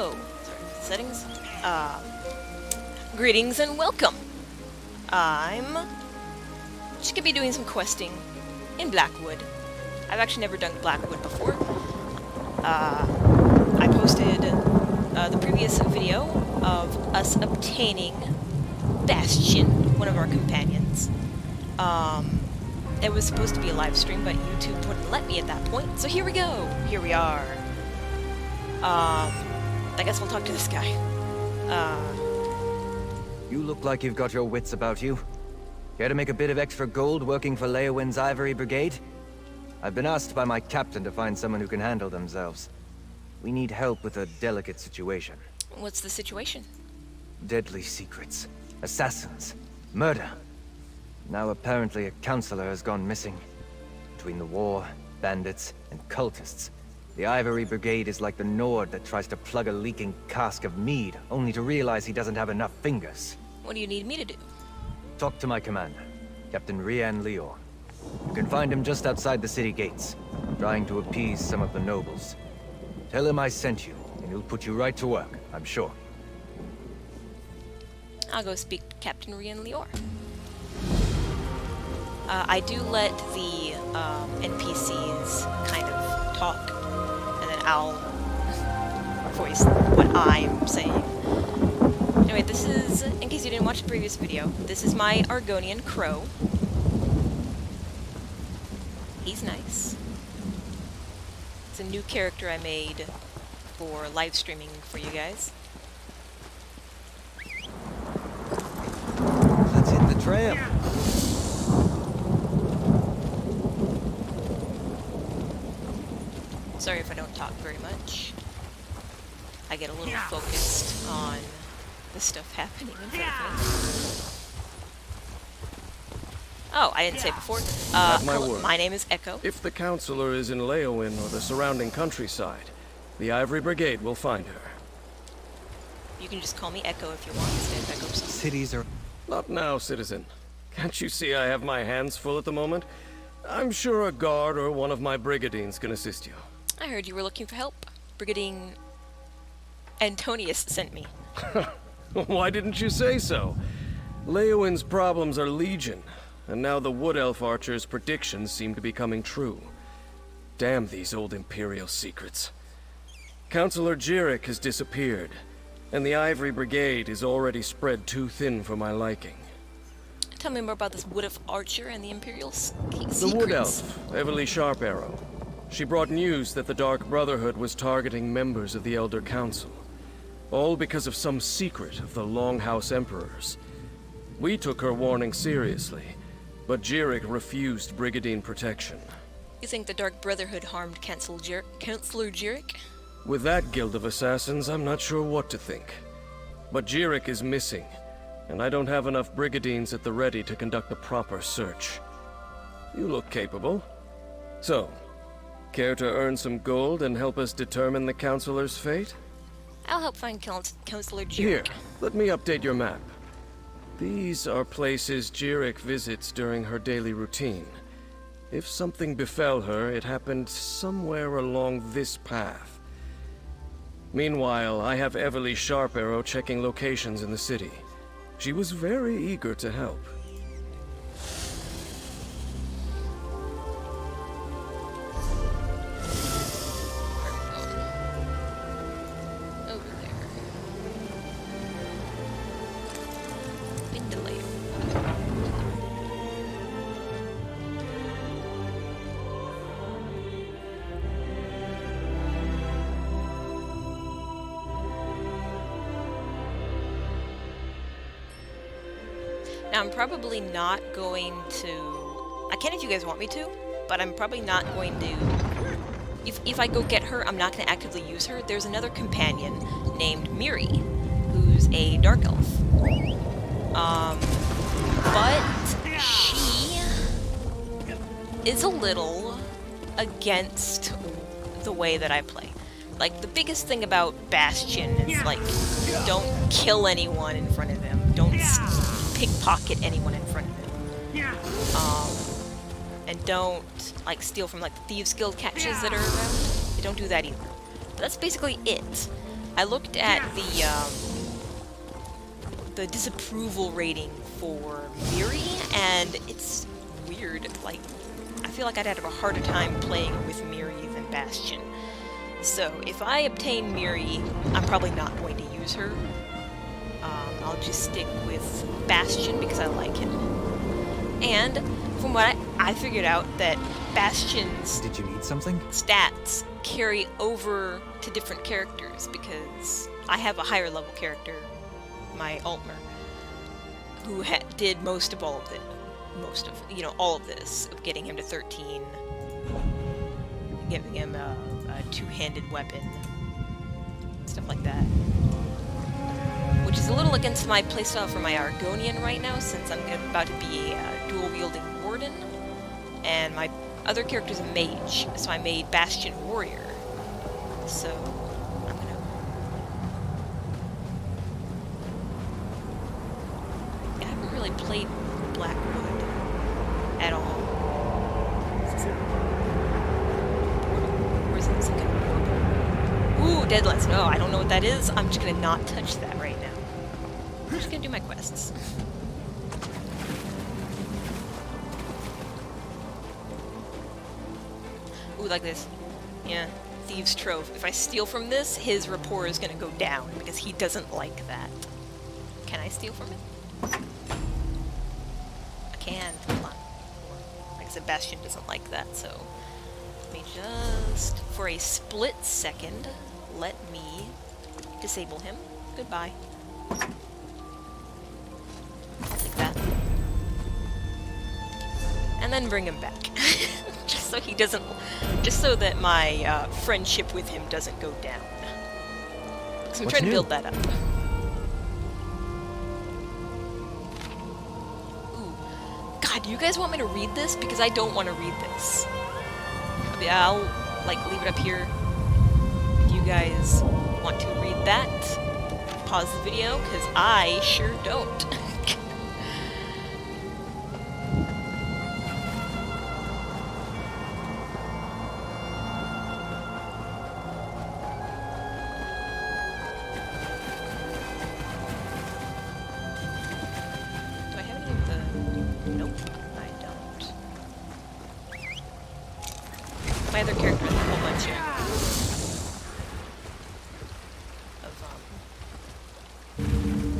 Hello! Sorry, settings. Greetings and welcome! I'm just gonna be doing some questing in Blackwood. I've actually never done Blackwood before. I posted the previous video of us obtaining Bastion, one of our companions. It was supposed to be a live stream, but YouTube wouldn't let me at that point, so here we go! Here we are. I guess we'll talk to this guy. You look like you've got your wits about you. Care to make a bit of extra gold working for Leowin's Ivory Brigade? I've been asked by my captain to find someone who can handle themselves. We need help with a delicate situation. What's the situation? Deadly secrets. Assassins. Murder. Now apparently a counselor has gone missing. Between the war, bandits, and cultists, the Ivory Brigade is like the Nord that tries to plug a leaking cask of mead, only to realize he doesn't have enough fingers. What do you need me to do? Talk to my commander, Captain Rian Lior. You can find him just outside the city gates, trying to appease some of the nobles. Tell him I sent you, and he'll put you right to work, I'm sure. I'll go speak to Captain Rian Lior. I do let the NPCs kind of talk, and then I'll voice what I'm saying. Anyway, this is, in case you didn't watch the previous video, this is my Argonian Crow. He's nice. It's a new character I made for live streaming for you guys. Let's hit the trail. Sorry if I don't talk very much. I get a little focused on the stuff happening in front of me. Oh, I didn't say before. My name is Echo. If the counselor is in Leowin or the surrounding countryside, the Ivory Brigade will find her. You can just call me Echo if you want instead of Echo. Cities are... Not now, citizen. Can't you see I have my hands full at the moment? I'm sure a guard or one of my brigadines can assist you. I heard you were looking for help. Brigadier Antonius sent me. Why didn't you say so? Leowin's problems are legion, and now the Wood Elf Archer's predictions seem to be coming true. Damn these old Imperial secrets. Counselor Jirik has disappeared, and the Ivory Brigade is already spread too thin for my liking. Tell me more about this Wood Elf Archer and the Imperial secrets. The Wood Elf, Everly Sharparrow. She brought news that the Dark Brotherhood was targeting members of the Elder Council. All because of some secret of the Longhouse Emperors. We took her warning seriously, but Jirik refused Brigadine protection. You think the Dark Brotherhood harmed Counselor Jirik? With that guild of assassins, I'm not sure what to think. But Jirik is missing, and I don't have enough Brigadines at the ready to conduct a proper search. You look capable. So, care to earn some gold and help us determine the Counselor's fate? I'll help find Counselor Jirik. Here, let me update your map. These are places Jirik visits during her daily routine. If something befell her, it happened somewhere along this path. Meanwhile, I have Everly Sharparrow checking locations in the city. She was very eager to help. Now, I'm probably not going to... I can if you guys want me to, but I'm probably not going to... If I go get her, I'm not going to actively use her. There's another companion named Miri, who's a Dark Elf. But she is a little against the way that I play. Like, the biggest thing about Bastion is, like, don't kill anyone in front of them. Don't pickpocket anyone in front of them. And don't, like, steal from, like, the Thieves Guild catches that are around. They don't do that either. But that's basically it. I looked at the disapproval rating for Miri, and it's weird. Like, I feel like I'd have a harder time playing with Miri than Bastion. So if I obtain Miri, I'm probably not going to use her. I'll just stick with Bastion because I like him. And from what I figured out that Bastion's Did you need something? stats carry over to different characters because I have a higher level character, my Altmer, who did most of all of it. All of this, of getting him to 13, giving him a two-handed weapon, stuff like that. Which is a little against my playstyle for my Argonian right now, since I'm about to be a dual-wielding warden, and my other character's a mage, so I made Bastion warrior. So, I'm gonna... I haven't really played Blackwood at all. Or is it some kind of portal? Ooh, Deadlands. No, I don't know what that is. I'm just gonna not touch that right now. I'm just gonna do my quests. Ooh, like this. Yeah, Thieves' Trove. If I steal from this, his rapport is gonna go down, because he doesn't like that. Can I steal from it? I can. Hold on. Like I said, Bastion doesn't like that, so... Let me just, for a split second, let me disable him. Goodbye. I'll take that. And then bring him back. Just so he doesn't... Just so that my friendship with him doesn't go down. So I'm trying to build that up. Ooh. God, do you guys want me to read this? Because I don't want to read this. I'll, like, leave it up here. If you guys want to read that, pause the video, because I sure don't. Do I have any of the... Nope, I don't. My other character has a whole bunch of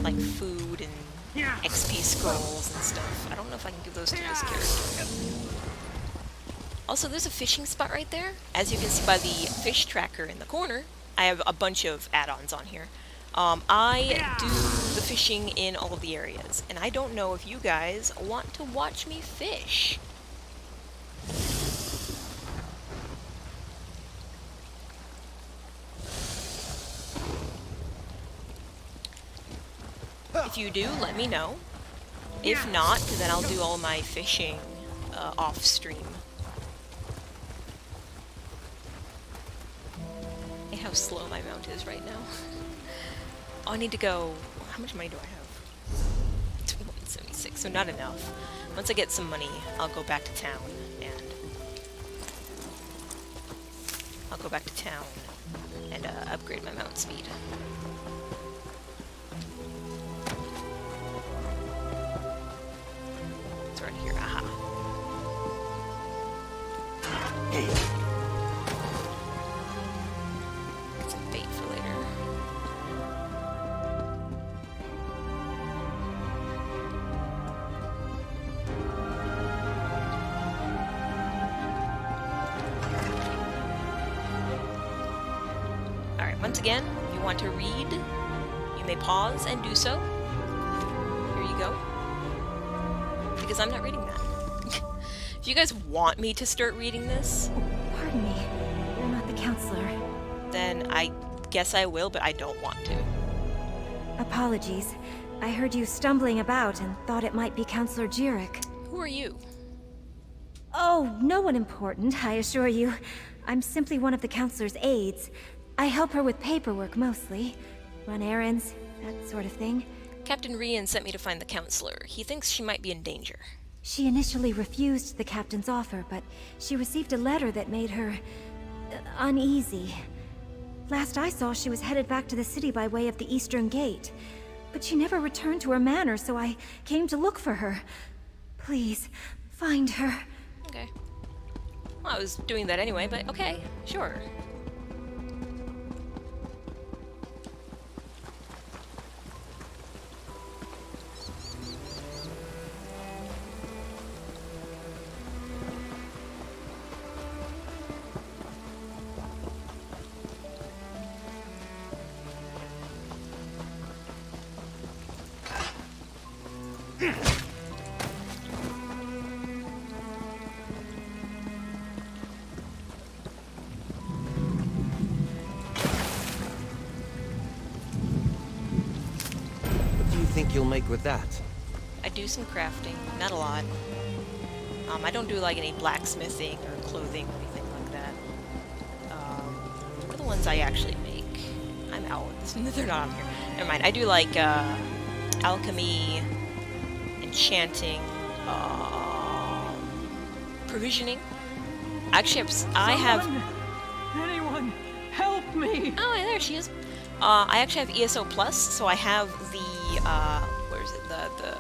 like food and XP scrolls and stuff. I don't know if I can give those to this character. Also, there's a fishing spot right there. As you can see by the fish tracker in the corner, I have a bunch of add-ons on here. I do the fishing in all of the areas, and I don't know if you guys want to watch me fish. If you do, let me know. If not, then I'll do all my fishing off-stream. Hey, how slow my mount is right now. Oh, I need to go... How much money do I have? 176, so not enough. Once I get some money, I'll go back to town, and... upgrade my mount speed. Right here, aha. Get some bait for later. Alright, once again, if you want to read, you may pause and do so. Here you go. Because I'm not reading that. If you guys want me to start reading this... Pardon me, you're not the counselor. Then I guess I will, but I don't want to. Apologies. I heard you stumbling about and thought it might be Counselor Jirik. Who are you? Oh, no one important, I assure you. I'm simply one of the counselor's aides. I help her with paperwork mostly. Run errands, that sort of thing. Captain Rian sent me to find the counselor. He thinks she might be in danger. She initially refused the captain's offer, but she received a letter that made her... uneasy. Last I saw, she was headed back to the city by way of the Eastern Gate. But she never returned to her manor, so I came to look for her. Please, find her. Okay. Well, I was doing that anyway, but okay, sure. What do you think you'll make with that? I do some crafting, not a lot. I don't do like any blacksmithing or clothing or anything like that. For the ones I actually make, I'm out. They're not on here. Never mind. I do like alchemy, enchanting, provisioning. Actually, I have. Anyone, help me! Oh, yeah, there she is. I actually have ESO Plus, so I have the where is it? The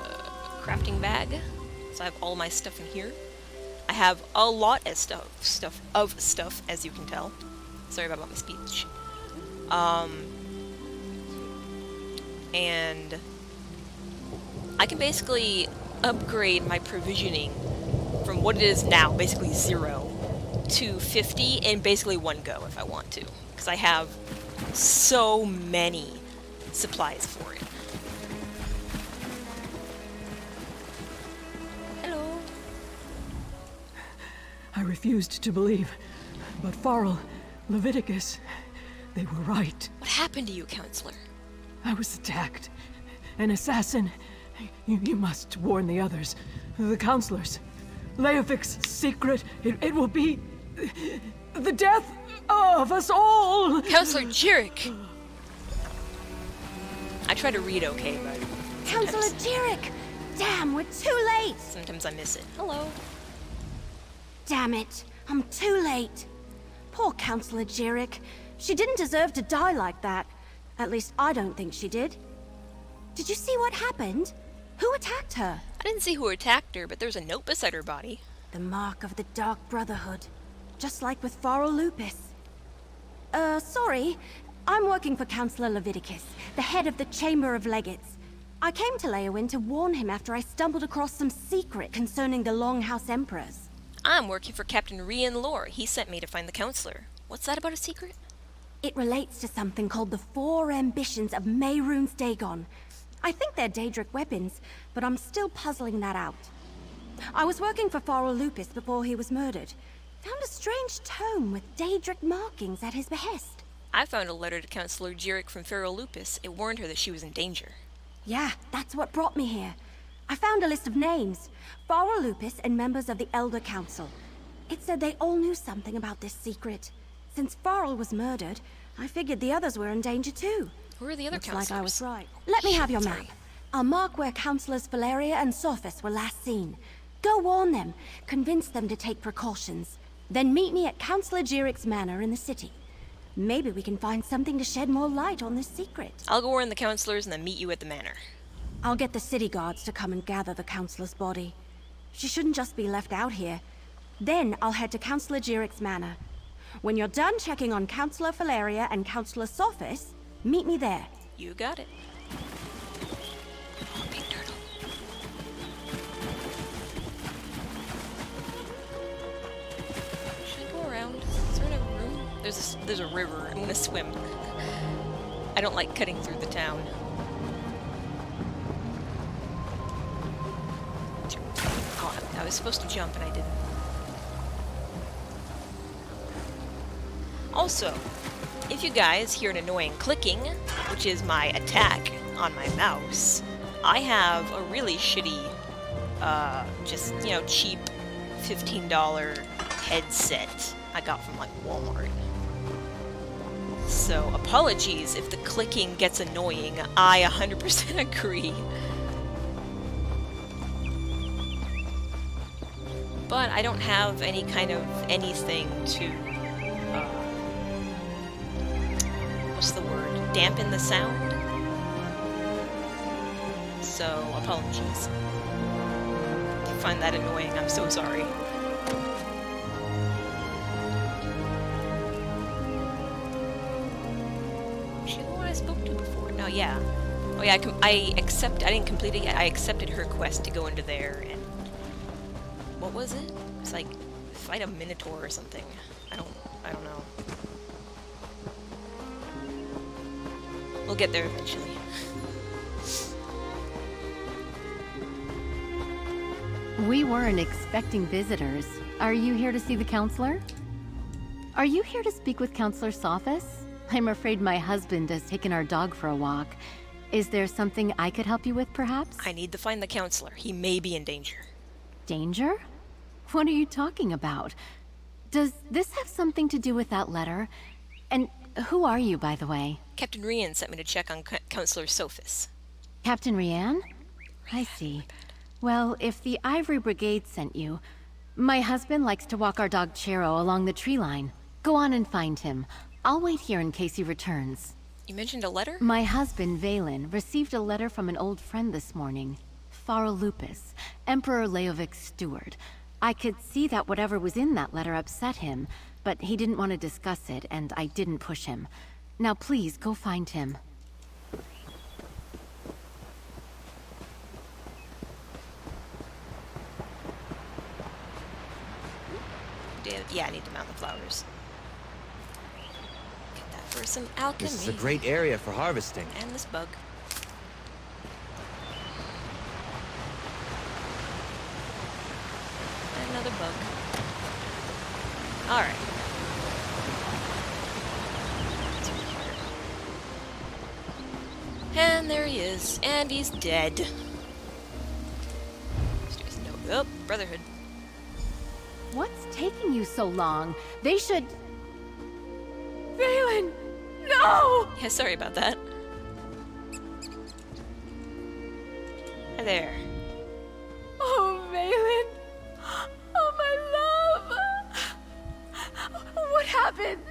crafting bag. So I have all my stuff in here. I have a lot of stuff, as you can tell. Sorry about my speech. And I can basically upgrade my provisioning from what it is now, basically 0, to 50 in basically one go if I want to. Because I have so many supplies for it. Hello. I refused to believe, but Farrell, Leviticus, they were right. What happened to you, Counselor? I was attacked. An assassin. You must warn the others, the counselors. Leofic's secret, it will be the death of us all! Counselor Jirik! I try to read okay, but Counselor Jirik! Damn, we're too late! sometimes I miss it. Hello. Damn it, I'm too late. Poor Counselor Jirik. She didn't deserve to die like that. At least I don't think she did. Did you see what happened? Who attacked her? I didn't see who attacked her, but there's a note beside her body. The mark of the Dark Brotherhood. Just like with Farrell Lupus. Sorry. I'm working for Counselor Leviticus, the head of the Chamber of Legates. I came to Leowyn to warn him after I stumbled across some secret concerning the Longhouse Emperors. I'm working for Captain Rian Lore. He sent me to find the counselor. What's that about a secret? It relates to something called the Four Ambitions of Mehrunes Dagon. I think they're Daedric weapons, but I'm still puzzling that out. I was working for Farrell Lupus before he was murdered. Found a strange tome with Daedric markings at his behest. I found a letter to Counselor Jirik from Farrell Lupus. It warned her that she was in danger. Yeah, that's what brought me here. I found a list of names. Farrell Lupus and members of the Elder Council. It said they all knew something about this secret. Since Farrell was murdered, I figured the others were in danger too. Who are the other Looks counselors? like I was right. Let me have your map. Sorry. I'll mark where Councillors Valeria and Sophis were last seen. Go warn them. Convince them to take precautions. Then meet me at Councillor Jirik's manor in the city. Maybe we can find something to shed more light on this secret. I'll go warn the counselors and then meet you at the manor. I'll get the city guards to come and gather the Councillor's body. She shouldn't just be left out here. Then I'll head to Councillor Jirik's manor. When you're done checking on Councillor Valeria and Councillor Sophis, meet me there. You got it. Oh, big turtle. Should I go around? Is there a room? There's a river. I'm gonna swim. I don't like cutting through the town. Oh, I was supposed to jump and I didn't. Also, if you guys hear an annoying clicking, which is my attack on my mouse, I have a really shitty, just, you know, cheap $15 headset I got from, like, Walmart. So, apologies if the clicking gets annoying. I 100% agree. But I don't have any kind of anything to dampen the sound. So, apologies. If you find that annoying, I'm so sorry. Is she the one I spoke to before? No, yeah. Oh yeah, I didn't complete it yet. I accepted her quest to go into there, and... What was it? It's like, fight a minotaur or something. I don't know. We'll get there eventually. We weren't expecting visitors. Are you here to see the counselor? Are you here to speak with Counselor Sophis? I'm afraid my husband has taken our dog for a walk. Is there something I could help you with, perhaps? I need to find the counselor. He may be in danger. Danger? What are you talking about? Does this have something to do with that letter? And who are you, by the way? Captain Rian sent me to check on Counselor Sophis. Captain Rian? I see. Well, if the Ivory Brigade sent you, my husband likes to walk our dog Chero along the tree line. Go on and find him. I'll wait here in case he returns. You mentioned a letter? My husband, Valen, received a letter from an old friend this morning. Phara Lupus, Emperor Leovic's steward. I could see that whatever was in that letter upset him, but he didn't want to discuss it, and I didn't push him. Now please, go find him. Yeah, I need to mount the flowers. Get that for some alchemy. This is a great area for harvesting. And this bug. And another bug. Alright. And there he is. And he's dead. There's no... Oh, Brotherhood. What's taking you so long? They should... Valen! No! Yeah, sorry about that. Hi there. Oh, Valen! Oh, my love! What happened?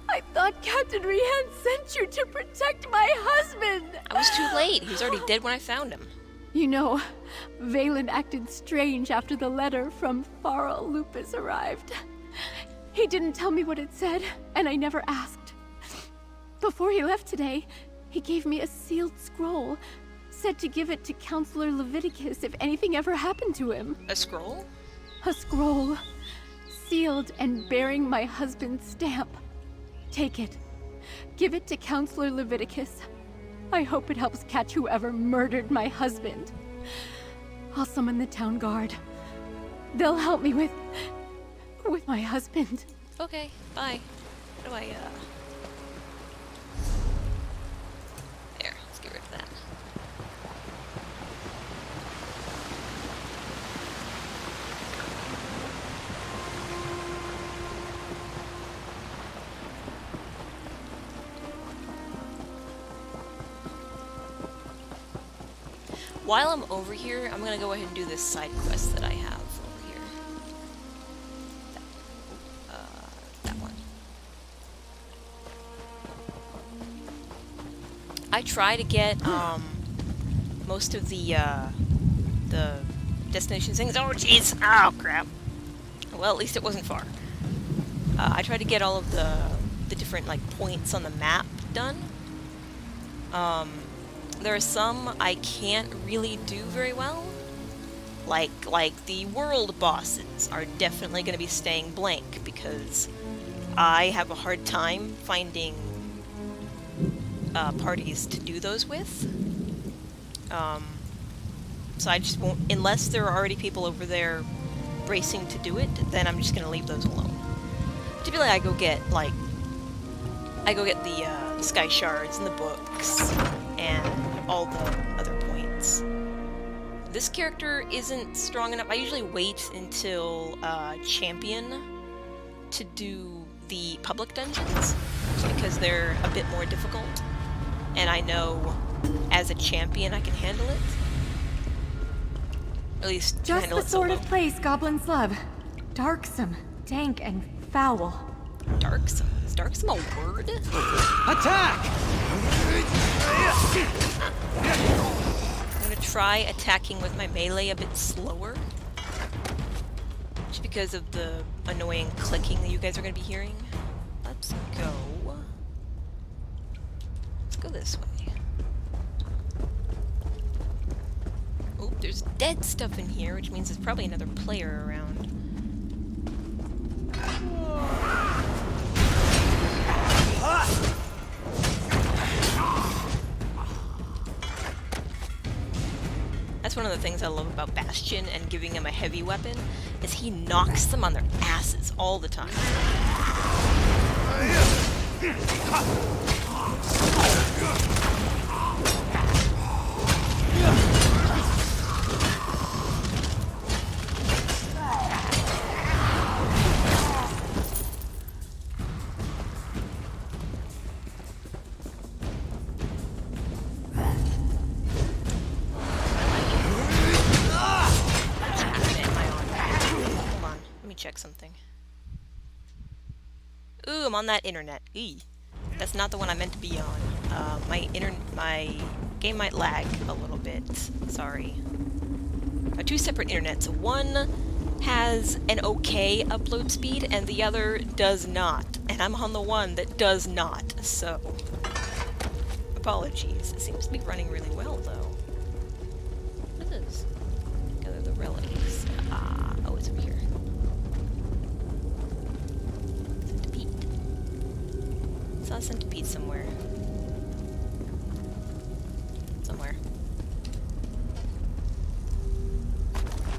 I thought Captain Rian sent you to protect my husband! I was too late. He was already dead when I found him. You know, Valen acted strange after the letter from Phara Lupus arrived. He didn't tell me what it said, and I never asked. Before he left today, he gave me a sealed scroll, said to give it to Counselor Leviticus if anything ever happened to him. A scroll? A scroll, sealed and bearing my husband's stamp. Take it. Give it to Counselor Leviticus. I hope it helps catch whoever murdered my husband. I'll summon the town guard. They'll help me with my husband. Okay, bye. How do I, There, let's get rid of that. While I'm over here, I'm gonna go ahead and do this side quest that I have over here. That one. I try to get most of the destination things. Oh jeez! Oh crap! Well, at least it wasn't far. I try to get all of the different like points on the map done. There are some I can't really do very well. Like the world bosses are definitely going to be staying blank because I have a hard time finding parties to do those with. So I just won't, unless there are already people over there bracing to do it, then I'm just going to leave those alone. Typically I go get the sky shards and the books and all the other points. This character isn't strong enough. I usually wait until champion to do the public dungeons because they're a bit more difficult, and I know as a champion I can handle it. At least Just handle the it sort solo. of place goblins love. Darksome, dank, and foul. Darksome. Is Dark's a word? Attack! I'm gonna try attacking with my melee a bit slower. Just because of the annoying clicking that you guys are gonna be hearing. Let's go. Let's go this way. Oh, there's dead stuff in here, which means there's probably another player around. That's one of the things I love about Bastion and giving him a heavy weapon, is he knocks them on their asses all the time. Check something. Ooh, I'm on that internet. Eee. That's not the one I meant to be on. My game might lag a little bit. Sorry. Two separate internets. One has an okay upload speed, and the other does not. And I'm on the one that does not, so... apologies. It seems to be running really well, though. What is this? Gather the relics. Oh, it's over here. Saw a centipede somewhere. Somewhere.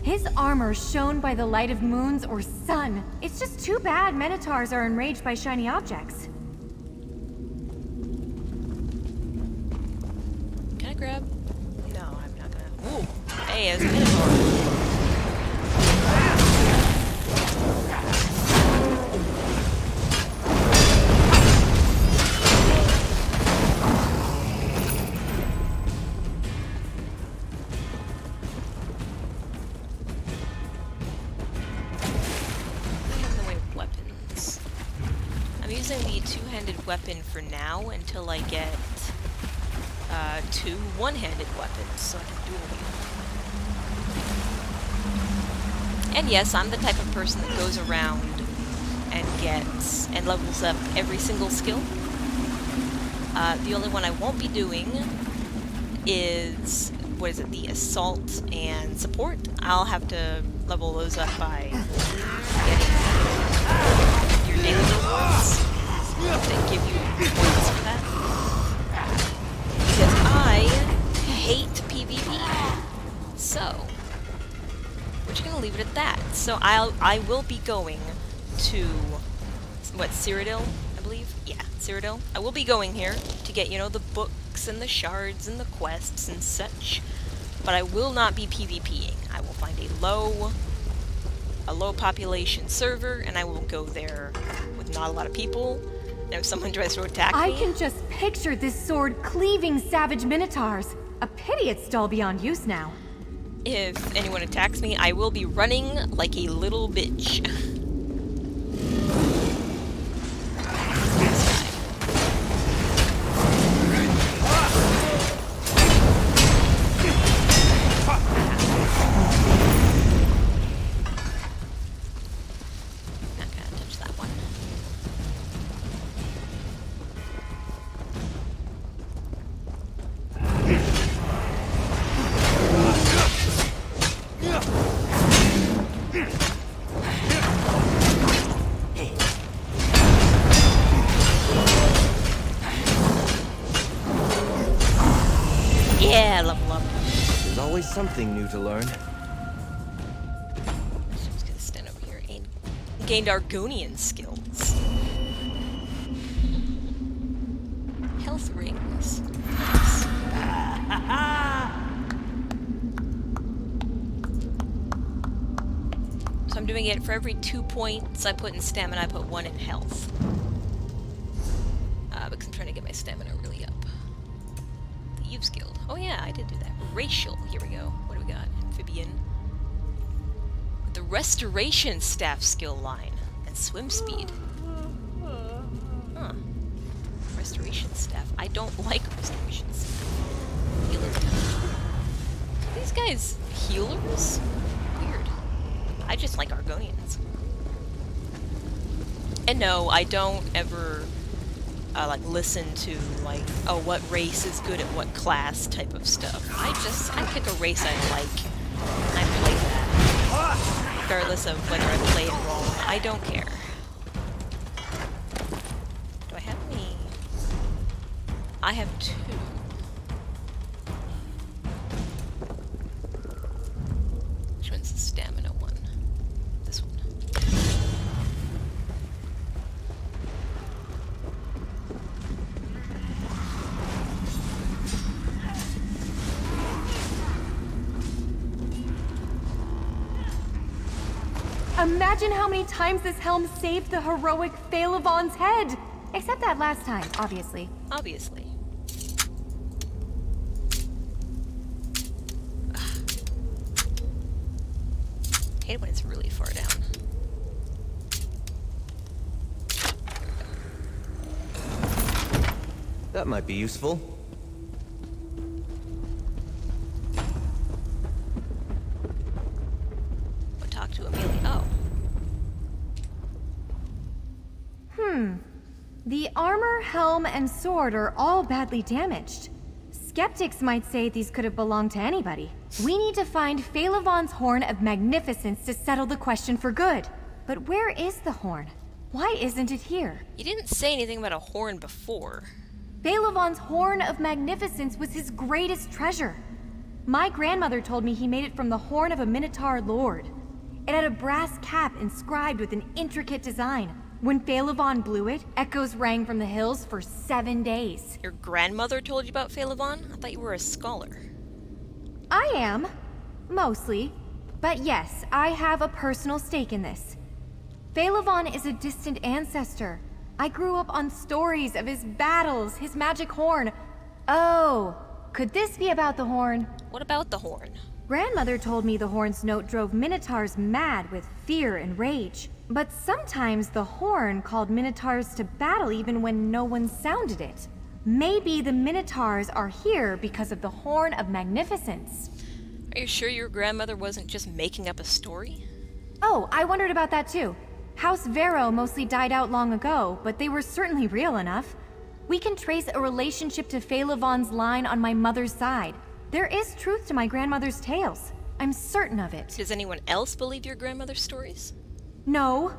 His armor shone by the light of moons or sun. It's just too bad Minotaurs are enraged by shiny objects. Can I grab? No, I'm not gonna. Ooh! Hey, it's a Minotaur! The two-handed weapon for now until I get two one-handed weapons so I can dual wield. And yes, I'm the type of person that goes around and gets and levels up every single skill. The only one I won't be doing is, what is it, the assault and support. I'll have to level those up by getting your daily rewards that give you points for that. Because I hate PvP. So, we're just gonna leave it at that. So I will be going to, what, Cyrodiil, I believe? Yeah, Cyrodiil. I will be going here to get, you know, the books and the shards and the quests and such. But I will not be PvPing. I will find a low population server, and I will go there with not a lot of people. And if someone tries to attack me... I can just picture this sword cleaving savage minotaurs. A pity it's dull beyond use now. If anyone attacks me, I will be running like a little bitch. Yeah, level up. There's always something new to learn. I'm just gonna stand over here and gained Argonian skills. Health rings. Nice. So I'm doing it for every 2 points I put in stamina, I put 1 in health. Because I'm trying to get my stamina really up. Thieves Guild. Oh yeah, I did do that. Racial. Here we go. What do we got? Amphibian. The Restoration Staff skill line. And swim speed. restoration staff. I don't like restoration staff. Healers. Are these guys healers? Weird. I just like Argonians. And no, I don't ever like listen to like, oh, what race is good at what class type of stuff. I pick a race I like and I play that. Regardless of whether I play it wrong. I don't care. Do I have any? I have 2. Which one's the stamina one? This one. Imagine how many times this helm saved the heroic Phalavon's head! Except that last time, obviously. Obviously. Hate it when it's really far down. That might be useful. Or talk to Amelia. Oh. The armor, helm, and sword are all badly damaged. Skeptics might say these could have belonged to anybody. We need to find Phalavon's Horn of Magnificence to settle the question for good. But where is the horn? Why isn't it here? You didn't say anything about a horn before. Phalavon's Horn of Magnificence was his greatest treasure. My grandmother told me he made it from the horn of a Minotaur lord. It had a brass cap inscribed with an intricate design. When Phalavon blew it, echoes rang from the hills for 7 days. Your grandmother told you about Phalavon? I thought you were a scholar. I am. Mostly. But yes, I have a personal stake in this. Phalavon is a distant ancestor. I grew up on stories of his battles, his magic horn. Oh, could this be about the horn? What about the horn? Grandmother told me the horn's note drove Minotaurs mad with fear and rage. But sometimes the horn called Minotaurs to battle even when no one sounded it. Maybe the Minotaurs are here because of the Horn of Magnificence. Are you sure your grandmother wasn't just making up a story? Oh, I wondered about that too. House Vero mostly died out long ago, but they were certainly real enough. We can trace a relationship to Phalavon's line on my mother's side. There is truth to my grandmother's tales. I'm certain of it. Does anyone else believe your grandmother's stories? No.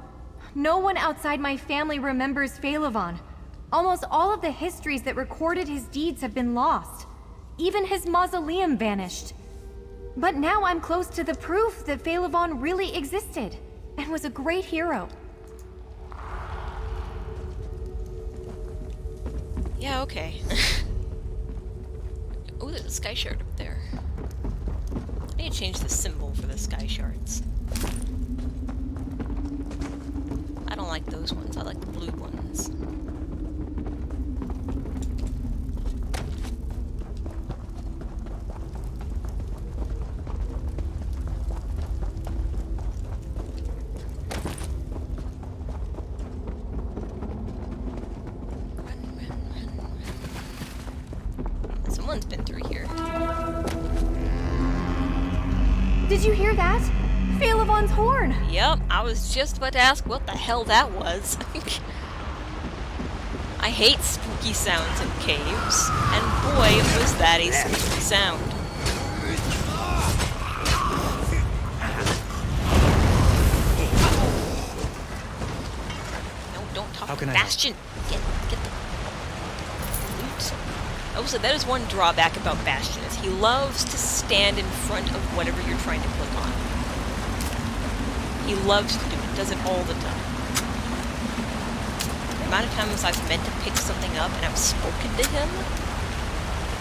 No one outside my family remembers Phalavon. Almost all of the histories that recorded his deeds have been lost. Even his mausoleum vanished. But now I'm close to the proof that Phalavon really existed and was a great hero. Yeah, okay. Oh, there's a sky shard up there. I need to change the symbol for the sky shards. I don't like those ones. I like the blue ones. Someone's been through here. Did you hear that? Phalavon's horn! Yep, I was just about to ask what the hell that was. I hate spooky sounds in caves, and boy, was that a spooky sound. No, don't talk to Bastion! Get the loot. Also, that is one drawback about Bastion, is he loves to stand in front of whatever you're trying to click on. He loves to do it, does it all the time. The amount of times I've meant to pick something up and I've spoken to him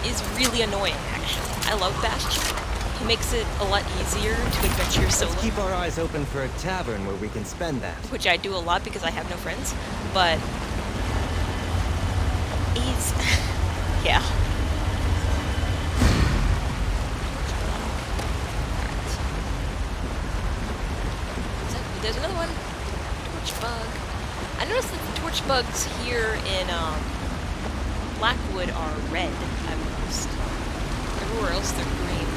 is really annoying, actually. I love Bastion. He makes it a lot easier to adventure solo. Let's keep our eyes open for a tavern where we can spend that. Which I do a lot because I have no friends, but he's... yeah. There's another one. Torch bug. I noticed that the torch bugs here in Blackwood are red at most. Everywhere else they're green.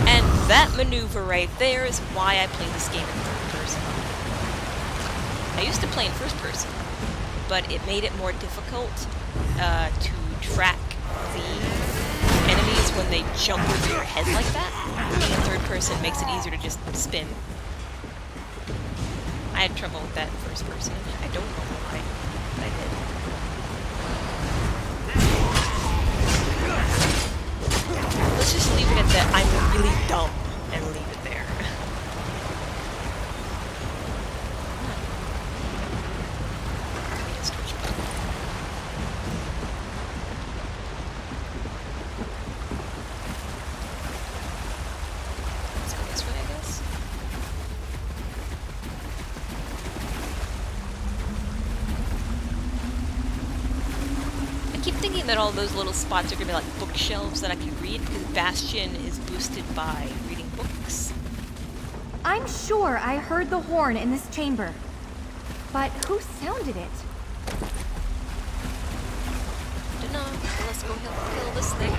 And that maneuver right there is why I play this game in third person. I used to play in first person, but it made it more difficult to track the enemies when they jump over your head like that. Being in third person makes it easier to just spin. I had trouble with that in first person. I don't know why, but I did. Let's just leave it at that I'm really dumb and leave it there. Let's go this way, I guess. I keep thinking that all those little spots are gonna be like bookshelves that I can read, because Bastion is boosted by reading books. I'm sure I heard the horn in this chamber. But who sounded it? Dunno. So let's go kill this thing.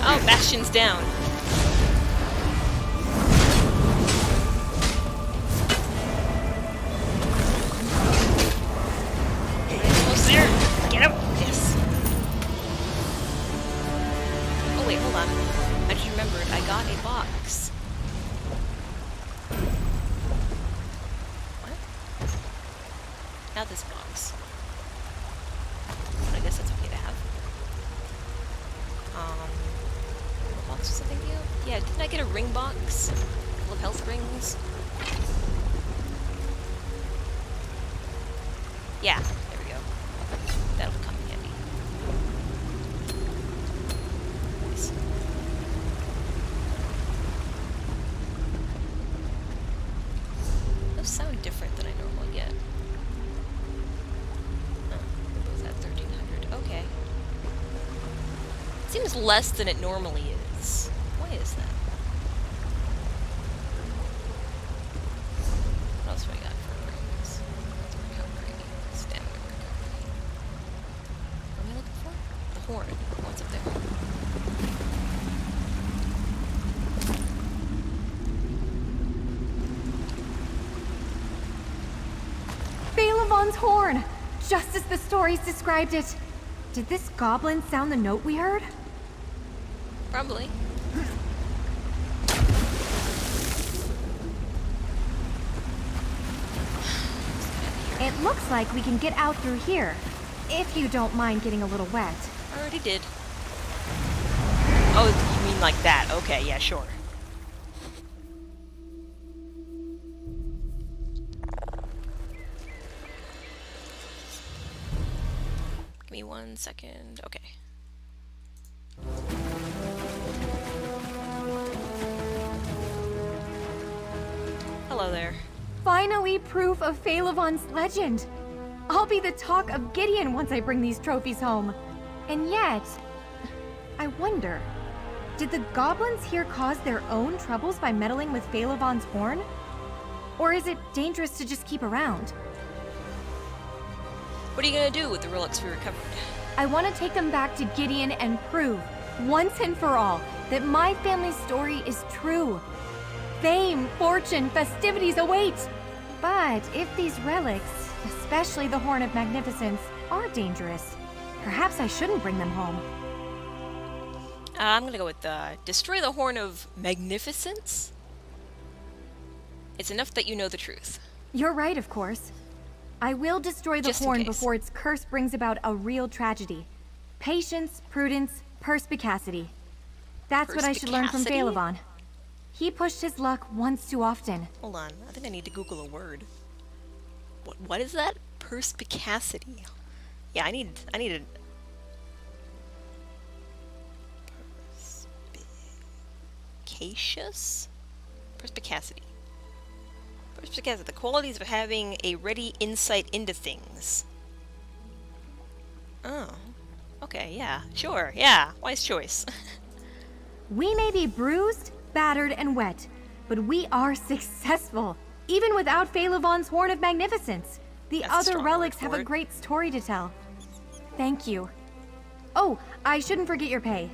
Oh, Bastion's down. Almost there. Get him. Yes. Oh wait, hold on. I just remembered. I got a box. What? Not this box. But I guess that's okay to have. Box or something new? Yeah, didn't I get a ring box? A couple of health rings? Yeah, there we go. That'll come in handy. Nice. Those sound different than I normally get. Oh, they're both at 1300. Okay. Seems less than it normally is. Why is that? What else do I got for rings? Recovery. Stamina recovery. What am I looking for? The horn. What's up there? Phalavon's horn! Just as the stories described it. Did this goblin sound the note we heard? Probably. It looks like we can get out through here. If you don't mind getting a little wet. I already did. Oh, you mean like that? Okay, yeah, sure. Give me 1 second. Okay. Hello there. Finally, proof of Phalavon's legend. I'll be the talk of Gideon once I bring these trophies home. And yet, I wonder, did the goblins here cause their own troubles by meddling with Phalavon's horn? Or is it dangerous to just keep around? What are you gonna do with the relics we recovered? I want to take them back to Gideon and prove, once and for all, that my family's story is true. Fame, fortune, festivities await! But if these relics, especially the Horn of Magnificence, are dangerous, perhaps I shouldn't bring them home. I'm gonna go with destroy the Horn of Magnificence. It's enough that you know the truth. You're right, of course. I will destroy the Just in horn case. before its curse brings about a real tragedy. Patience, prudence, perspicacity. That's what I should learn from Perspicacity? Phalavon. He pushed his luck once too often. Hold on, I think I need to Google a word. What is that? Perspicacity. Yeah, I need a... Perspicacious? Perspicacity. Perspicacity, the qualities of having a ready insight into things. Oh. Okay, yeah, sure, yeah, wise choice. We may be bruised, battered, and wet, but we are successful. Even without Phalavon's Horn of Magnificence, the That's a other strong relics word have for a it. great story to tell. Thank you. Oh, I shouldn't forget your pay.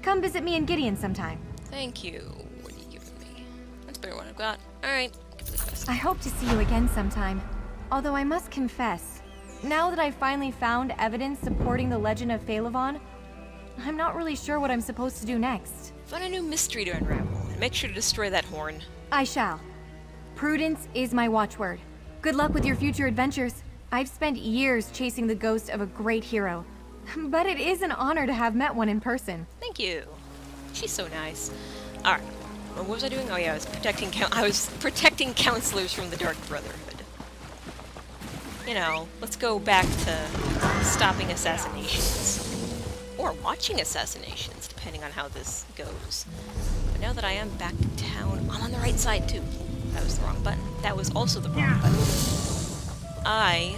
Come visit me and Gideon sometime. Thank you. What are you giving me? That's better what I've got. Alright, complete quest. I hope to see you again sometime. Although I must confess, now that I've finally found evidence supporting the legend of Phalavon, I'm not really sure what I'm supposed to do next. Find a new mystery to unravel, and make sure to destroy that horn. I shall. Prudence is my watchword. Good luck with your future adventures. I've spent years chasing the ghost of a great hero, but it is an honor to have met one in person. Thank you. She's so nice. Alright. Well, what was I doing? Oh yeah, I was protecting counselors from the Dark Brotherhood. You know, let's go back to stopping assassinations. Or watching assassinations, depending on how this goes. But now that I am back in town, I'm on the right side too. That was the wrong button. That was also the wrong button. I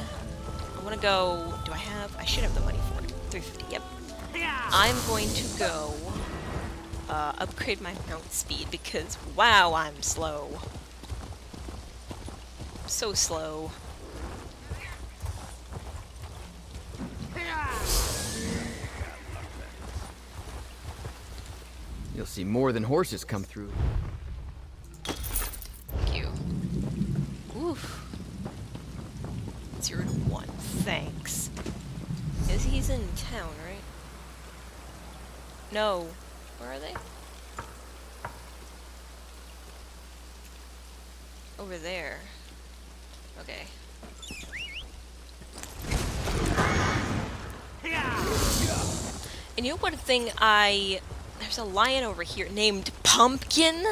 want to go... I should have the money for it. 350, yep. I'm going to go upgrade my mount speed because, wow, I'm slow. So slow. You'll see more than horses come through. Thank you. Oof. 0 to 1. Thanks. He's in town, right? No. Where are they? Over there. Okay. And you know what thing there's a lion over here named Pumpkin?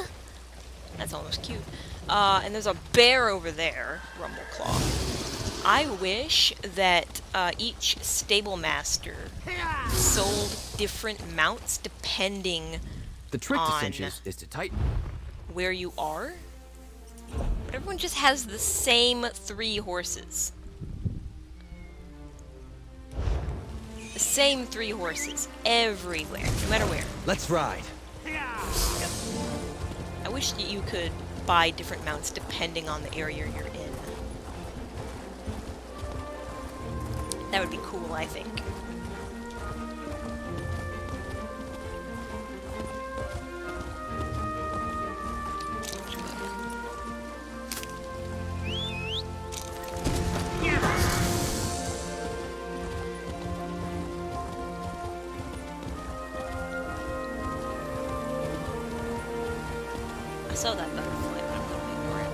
That's almost cute. And there's a bear over there, Rumbleclaw. I wish that each stable master sold different mounts depending The trick to on cinches is to tighten. where you are. But everyone just has the same 3 horses. The same 3 horses everywhere, no matter where. Let's ride. I wish that you could buy different mounts depending on the area you're in. That would be cool, I think. I saw that butterfly, but I'm gonna ignore it.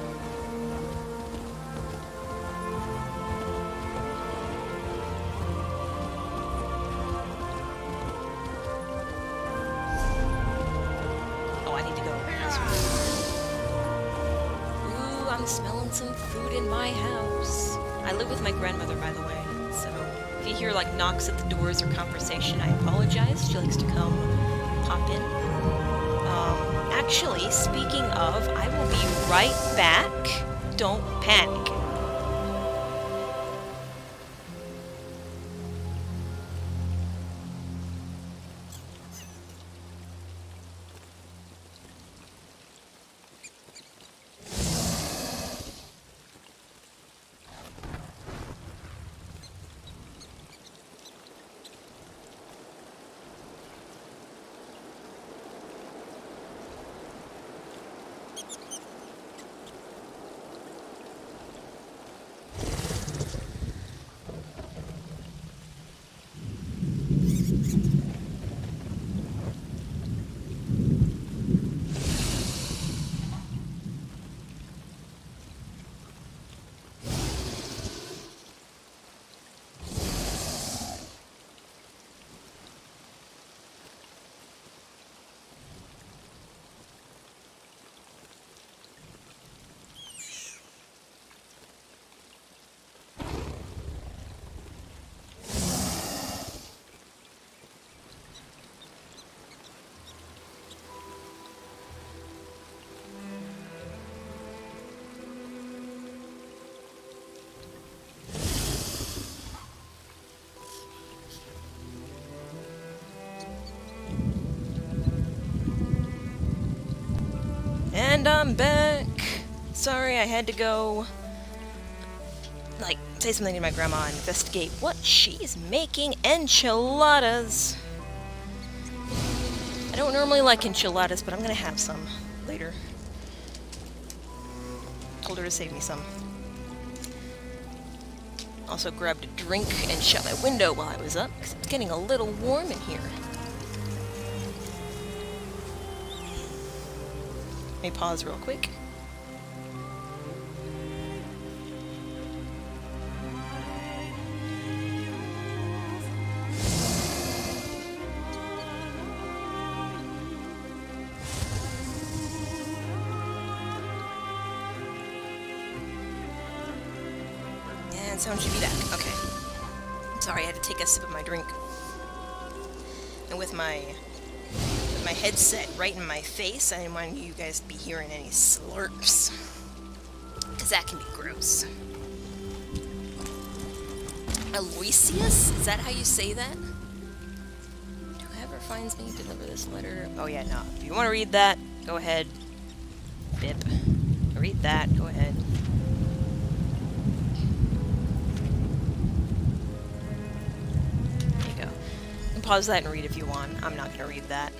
Oh, I need to go elsewhere. Ooh, I'm smelling some food in my house. I live with my grandmother, by the way, so if you hear like knocks at the doors or conversation, I apologize. She likes to come pop in. Actually, speaking of, I will be right back. Don't panic. And I'm back. Sorry, I had to go, like, say something to my grandma and investigate what she's making enchiladas. I don't normally like enchiladas, but I'm gonna have some later. Told her to save me some. Also grabbed a drink and shut my window while I was up, because it's getting a little warm in here. Let me pause real quick. And sound should be back. Okay. Sorry, I had to take a sip of my drink. And with my headset right in my face, I didn't want you guys to be hearing any slurps. Because that can be gross. Aloysius? Is that how you say that? Whoever finds me, deliver this letter. Oh yeah, no. If you want to read that, go ahead. Bip. Read that, go ahead. There you go. You can pause that and read if you want. I'm not going to read that.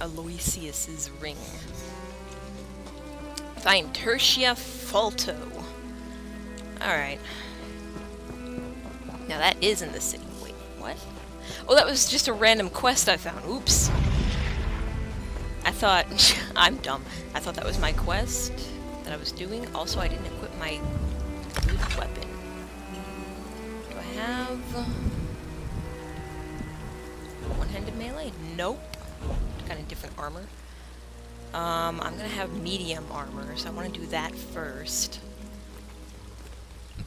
Aloysius's ring. Find Tertia Falto. Alright. Now that is in the city. Wait, what? Oh, that was just a random quest I found. Oops. I thought... I'm dumb. I thought that was my quest that I was doing. Also, I didn't equip my good weapon. Do I have... one-handed melee? Nope. Kind of different armor. I'm gonna have medium armor, so I want to do that first.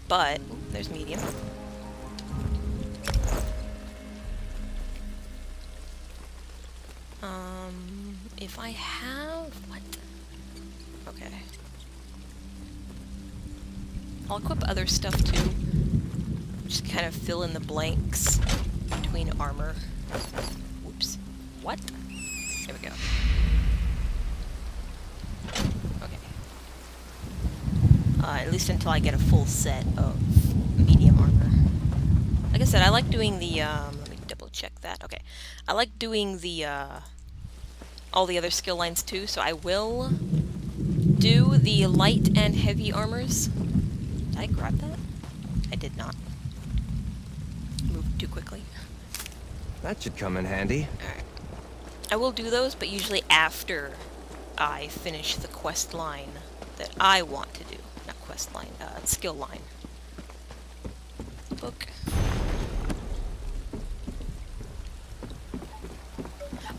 But there's medium. If I have what? Okay. I'll equip other stuff too. Just kind of fill in the blanks between armor. Whoops. What? There we go. Okay. At least until I get a full set of medium armor. Like I said, I like doing the, let me double check that. Okay. I like doing the, all the other skill lines too, so I will do the light and heavy armors. Did I grab that? I did not. Moved too quickly. That should come in handy. Alright. I will do those, but usually after I finish the quest line that I want to do. Not quest line, skill line. Book.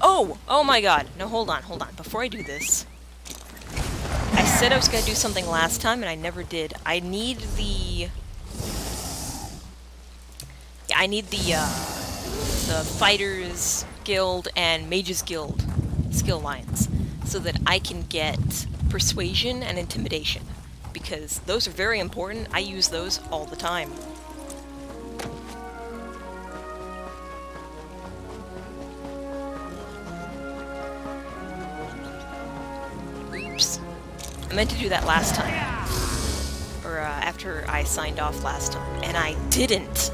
Oh! Oh my god. No, hold on, hold on. Before I do this, I said I was going to do something last time, and I never did. I need the... Yeah, I need the Fighters Guild and Mages Guild skill lines, so that I can get Persuasion and Intimidation, because those are very important. I use those all the time. Oops. I meant to do that last time. Or after I signed off last time, and I didn't.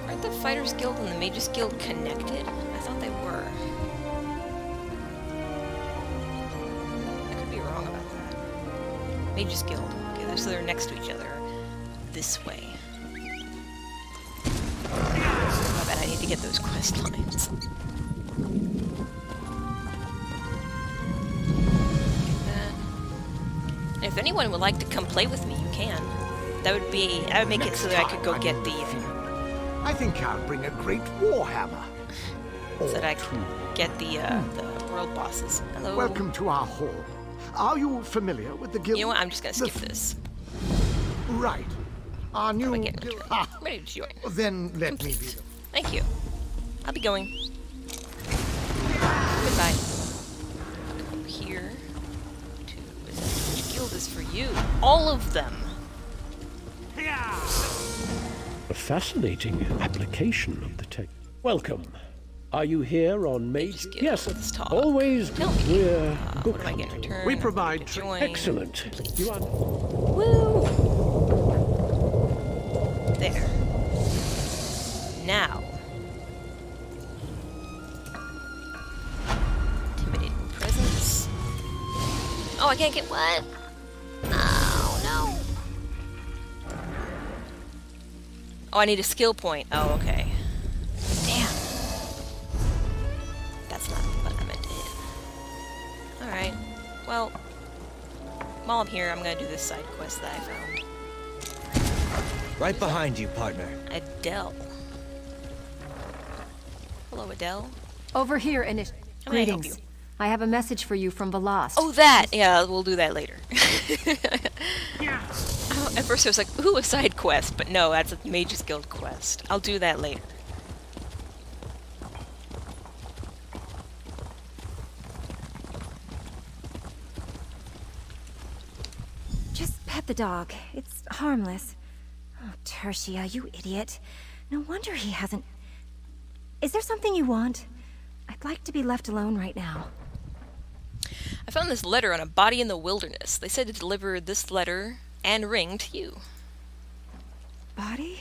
Aren't the Fighters Guild and the Mages Guild connected? I thought they were. I could be wrong about that. Mages Guild. Okay, so they're next to each other. This way. I bet I need to get those quest lines. Get that. And if anyone would like to come play with me, you can. That would make it so that I could go get the... I think I'll bring a great warhammer. so that I can get the world bosses. Hello. Welcome to our hall. Are you familiar with the guild? You know what? I'm just gonna skip this. Right. Our new... Again, return. Ready to join. Then let me be Complete. the... Thank you. I'll be going. Goodbye. Over here. Which guild is for you? All of them. A fascinating application of the tech. Welcome. Are you here on Mage? Guild. Yes, Let's talk. always Tell me. we're book What am I getting in hunting. return? We provide Join. Excellent. You are Woo! There. Now. Intimidating presence. Oh, I can't get what? Oh, no. Oh, I need a skill point. Oh, okay. Damn. That's not what I meant to hit. Alright. Well, while I'm here, I'm gonna do this side quest that I found. Right behind you, partner. Adele. Hello, Adele. Over here, How may I help you? Greetings. I have a message for you from Velast. Oh, that! Yeah, we'll do that later. At first I was like, ooh, a side quest, but no, that's a Mage's Guild quest. I'll do that later. Just pet the dog. It's harmless. Oh, Tertia, you idiot. No wonder he hasn't... Is there something you want? I'd like to be left alone right now. I found this letter on a body in the wilderness. They said to deliver this letter and ring to you. Body?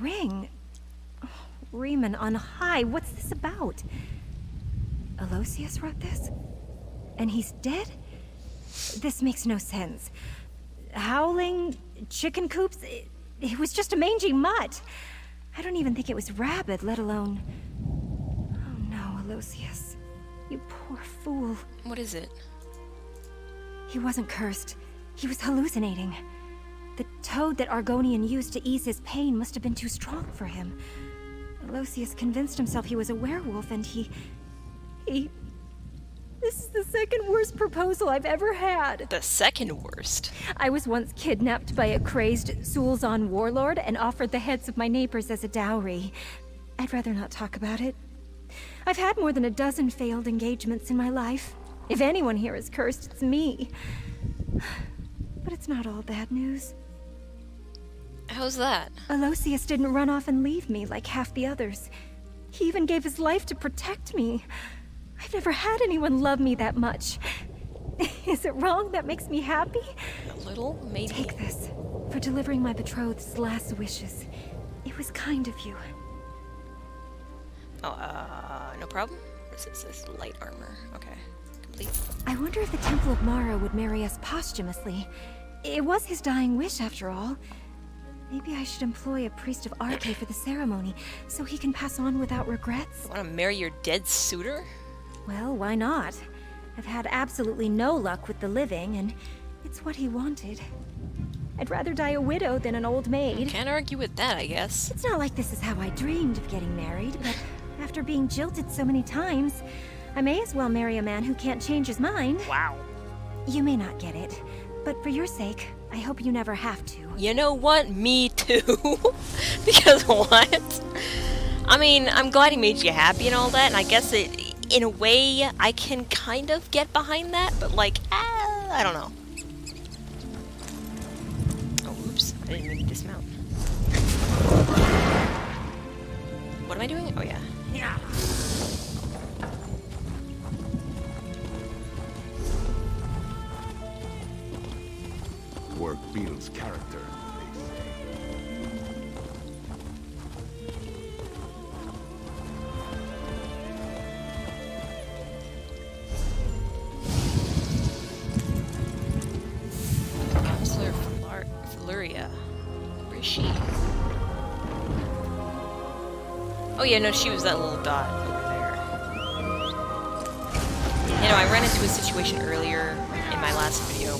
Ring? Oh, Riemann on high. What's this about? Aloysius wrote this? And he's dead? This makes no sense. Howling? Chicken coops? It was just a mangy mutt. I don't even think it was rabid, let alone... Oh no, Aloysius. You poor fool. What is it? He wasn't cursed. He was hallucinating. The toad that Argonian used to ease his pain must have been too strong for him. Aloysius convinced himself he was a werewolf, and he... This is the second worst proposal I've ever had. The second worst. I was once kidnapped by a crazed Sulzon warlord and offered the heads of my neighbors as a dowry. I'd rather not talk about it. I've had more than a dozen failed engagements in my life. If anyone here is cursed, it's me. But it's not all bad news. How's that? Aloysius didn't run off and leave me like half the others. He even gave his life to protect me. I've never had anyone love me that much. Is it wrong that makes me happy? A little, maybe. Take this, for delivering my betrothed's last wishes. It was kind of you. Oh, no problem. This is this light armor. Okay, complete. I wonder if the Temple of Mara would marry us posthumously. It was his dying wish, after all. Maybe I should employ a priest of Arche for the ceremony, so he can pass on without regrets. Want to marry your dead suitor? Well, why not? I've had absolutely no luck with the living, and it's what he wanted. I'd rather die a widow than an old maid. Can't argue with that, I guess. It's not like this is how I dreamed of getting married, but after being jilted so many times, I may as well marry a man who can't change his mind. Wow. You may not get it, but for your sake, I hope you never have to. You know what? Me too. Because what? I mean, I'm glad he made you happy and all that, and I guess in a way, I can kind of get behind that, but like, I don't know. Oh, oops. I didn't mean to dismount. What am I doing? Oh, yeah. Yeah. Work builds character, they say. Counselor Valuria. Where is she? Oh yeah, no, she was that little dot over there. You know, I ran into a situation earlier in my last video,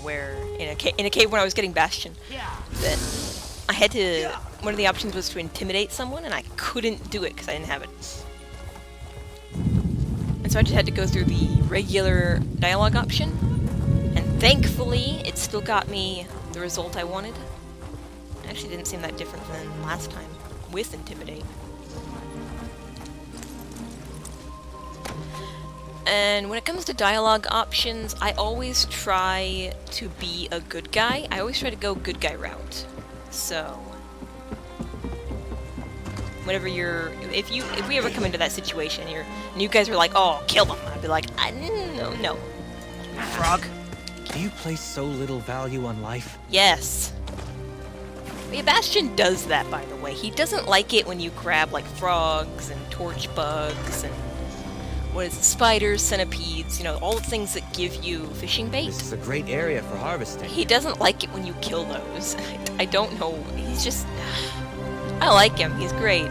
where in a cave when I was getting Bastion, that I had to. One of the options was to intimidate someone, and I couldn't do it because I didn't have it. And so I just had to go through the regular dialogue option, and thankfully, it still got me the result I wanted. Actually, didn't seem that different than last time with Intimidate. And when it comes to dialogue options, I always try to be a good guy. I always try to go good guy route. So, whenever if we ever come into that situation, and you guys are like, oh, kill them, I'd be like, no, frog. Do you place so little value on life? Yes. Yeah, Bastion does that, by the way. He doesn't like it when you grab, like, frogs and torch bugs and, spiders, centipedes, you know, all the things that give you fishing bait. This is a great area for harvesting. He doesn't like it when you kill those. I don't know. He's just... I like him. He's great.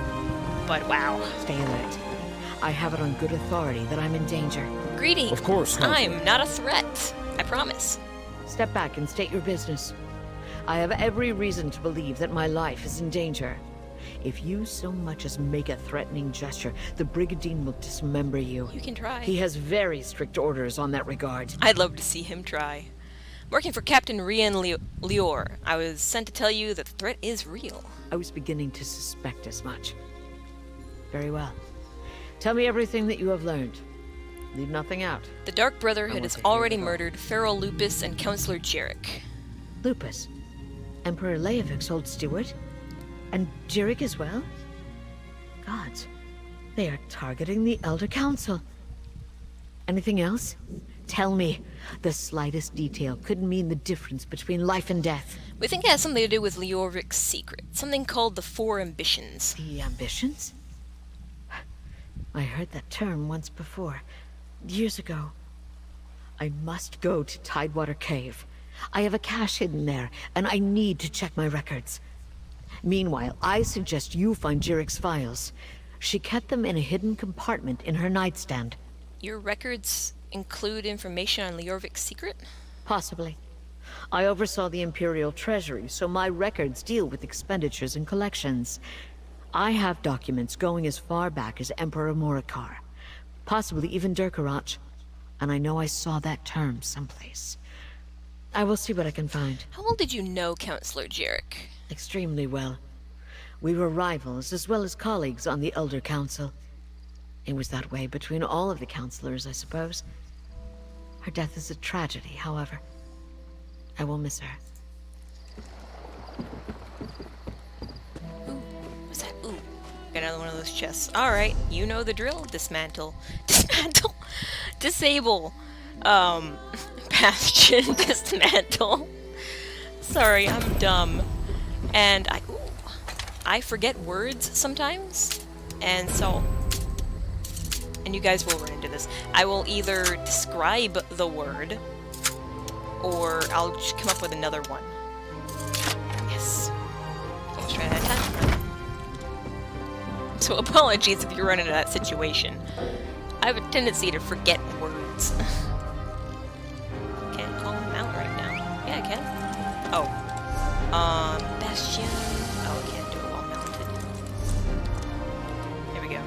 But wow. Stay alert. I have it on good authority that I'm in danger. Greetings. Of course, Counselor. I'm not a threat. I promise. Step back and state your business. I have every reason to believe that my life is in danger. If you so much as make a threatening gesture, the Brigadine will dismember you. You can try. He has very strict orders on that regard. I'd love to see him try. Working for Captain Rian Lior, I was sent to tell you that the threat is real. I was beginning to suspect as much. Very well. Tell me everything that you have learned. Leave nothing out. The Dark Brotherhood has already murdered Pharaoh Lupus and Counselor Jarek. Lupus? Emperor Leovik's old steward? And Jarek as well? Gods, they are targeting the Elder Council. Anything else? Tell me. The slightest detail could mean the difference between life and death. We think it has something to do with Leorvik's secret. Something called the Four Ambitions. The ambitions? I heard that term once before. Years ago. I must go to Tidewater Cave. I have a cache hidden there, and I need to check my records. Meanwhile, I suggest you find Jarek's files. She kept them in a hidden compartment in her nightstand. Your records include information on Leorvik's secret? Possibly. I oversaw the Imperial Treasury, so my records deal with expenditures and collections. I have documents going as far back as Emperor Morikar. Possibly even Durkarach. And I know I saw that term someplace. I will see what I can find. How well did you know Counselor Jarek? Extremely well. We were rivals as well as colleagues on the Elder Council. It was that way between all of the counselors, I suppose. Her death is a tragedy, however. I will miss her. Ooh, what's that? Ooh, got another one of those chests. Alright, you know the drill. Dismantle. Dismantle? Disable. Bastion. Dismantle. Sorry, I'm dumb. And I forget words sometimes. And so... And you guys will run into this. I will either describe the word, or I'll just come up with another one. Yes. Let's try that time. So apologies if you run into that situation. I have a tendency to forget words. Can't call him out right now. Yeah, I can. Oh. Bastion. Oh, I can't do it while mounted. There we go.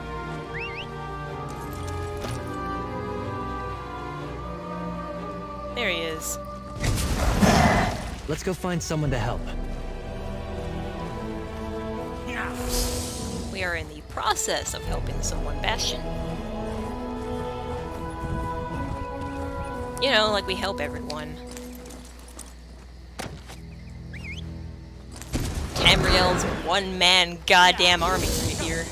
There he is. Let's go find someone to help. We are in the process of helping someone, Bastion. You know, like we help everyone. Tamriel's one-man goddamn army right here.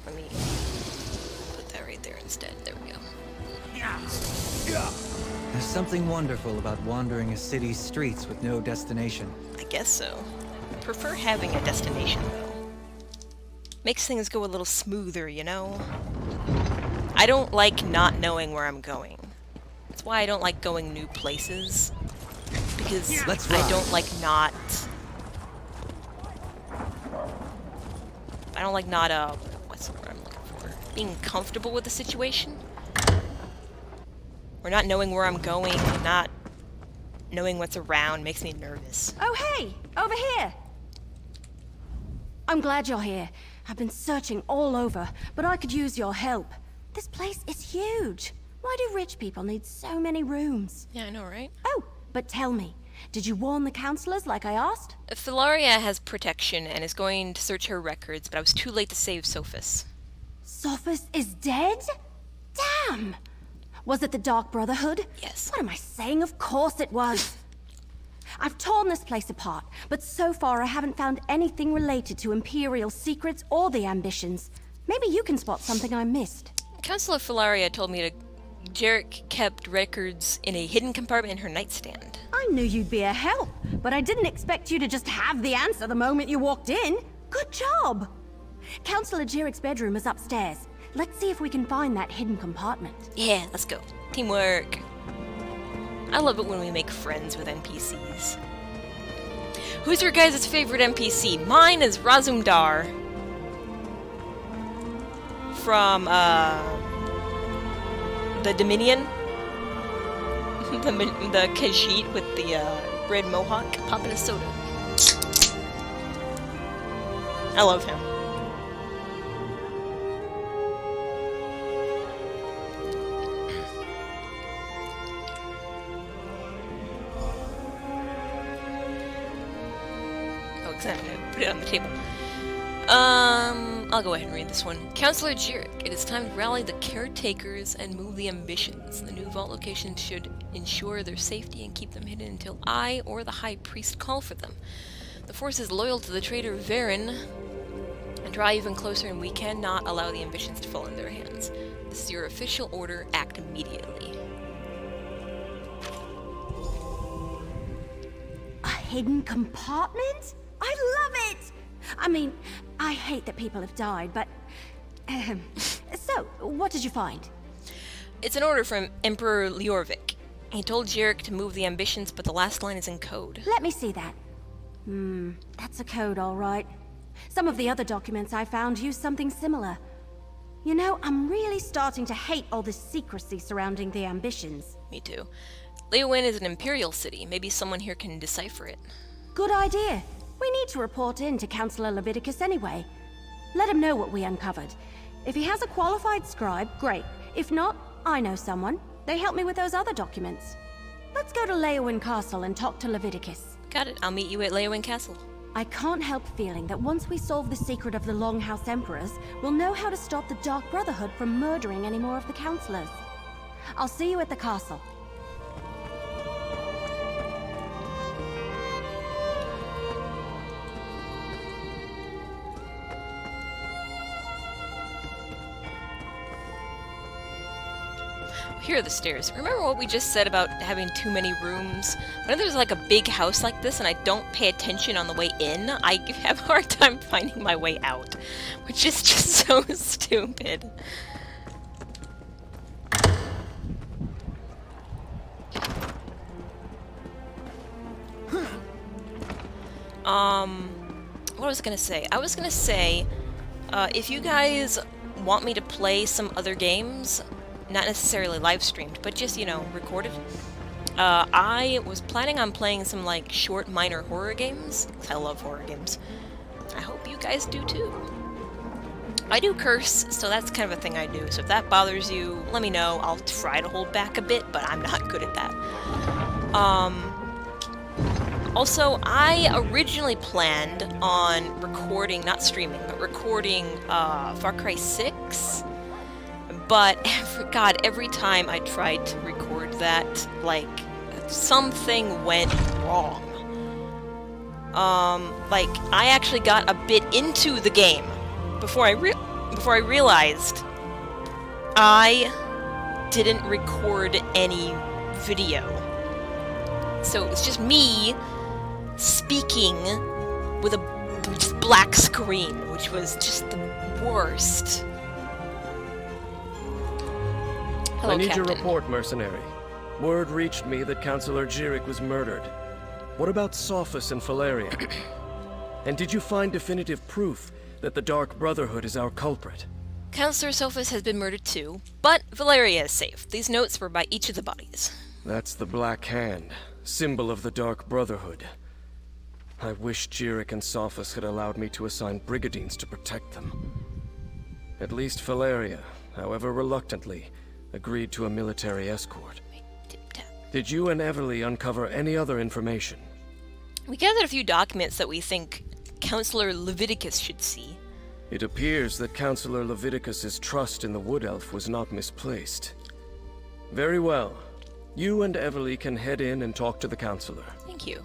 Let me put that right there instead. There we go. There's something wonderful about wandering a city's streets with no destination. I guess so. I prefer having a destination, though. Makes things go a little smoother, you know? I don't like not knowing where I'm going. That's why I don't like going new places. Because I don't like not... I don't like not, what's the word I'm looking for? Being comfortable with the situation? Or not knowing where I'm going and not knowing what's around makes me nervous. Oh, hey! Over here! I'm glad you're here. I've been searching all over, but I could use your help. This place is huge. Why do rich people need so many rooms? Yeah, I know, right? Oh, but tell me, did you warn the counselors like I asked? Philaria has protection and is going to search her records, but I was too late to save Sophus. Sophus is dead? Damn! Was it the Dark Brotherhood? Yes. What am I saying? Of course it was. I've torn this place apart, but so far I haven't found anything related to Imperial secrets or the ambitions. Maybe you can spot something I missed. Counselor Philaria told me Jarek kept records in a hidden compartment in her nightstand. I knew you'd be a help, but I didn't expect you to just have the answer the moment you walked in. Good job! Counselor Jarek's bedroom is upstairs. Let's see if we can find that hidden compartment. Yeah, let's go. Teamwork. I love it when we make friends with NPCs. Who's your guys' favorite NPC? Mine is Razumdar. From, the Dominion? the Khajiit with the, red mohawk popping a soda. I love him. I'm gonna put it on the table. I'll go ahead and read this one. Counselor Jarek, it is time to rally the caretakers and move the ambitions. The new vault location should ensure their safety and keep them hidden until I or the High Priest call for them. The force is loyal to the traitor Varen and draw even closer, and we cannot allow the ambitions to fall in their hands. This is your official order. Act immediately. A hidden compartment? I love it! I mean, I hate that people have died, but... So, what did you find? It's an order from Emperor Liorvik. He told Jarek to move the ambitions, but the last line is in code. Let me see that. That's a code, all right. Some of the other documents I found use something similar. You know, I'm really starting to hate all this secrecy surrounding the ambitions. Me too. Leowyn is an imperial city. Maybe someone here can decipher it. Good idea. We need to report in to Counselor Leviticus anyway. Let him know what we uncovered. If he has a qualified scribe, great. If not, I know someone. They helped me with those other documents. Let's go to Leowyn Castle and talk to Leviticus. Got it. I'll meet you at Leowyn Castle. I can't help feeling that once we solve the secret of the Longhouse Emperors, we'll know how to stop the Dark Brotherhood from murdering any more of the counselors. I'll see you at the castle. Here are the stairs. Remember what we just said about having too many rooms? When there's like a big house like this and I don't pay attention on the way in, I have a hard time finding my way out. Which is just so stupid. What was I gonna say? I was gonna say, if you guys want me to play some other games, not necessarily live streamed, but just, you know, recorded. I was planning on playing some, like, short, minor horror games. I love horror games. I hope you guys do, too. I do curse, so that's kind of a thing I do. So if that bothers you, let me know. I'll try to hold back a bit, but I'm not good at that. Also, I originally planned on recording, not streaming, but recording, Far Cry 6. But, God, every time I tried to record that, like, something went wrong. Like, I actually got a bit into the game before I realized I didn't record any video. So it was just me speaking with a black screen, which was just the worst. Hello, I need Captain. your report, mercenary. Word reached me that Counselor Jarek was murdered. What about Sophus and Philaria? And did you find definitive proof that the Dark Brotherhood is our culprit? Counselor Sophus has been murdered too, but Valeria is safe. These notes were by each of the bodies. That's the Black Hand, symbol of the Dark Brotherhood. I wish Jarek and Sophus had allowed me to assign brigadines to protect them. At least Philaria, however reluctantly, agreed to a military escort. Tip-tap. Did you and Everly uncover any other information? We gathered a few documents that we think Counselor Leviticus should see. It appears that Counselor Leviticus's trust in the Wood Elf was not misplaced. Very well. You and Everly can head in and talk to the Counselor. Thank you.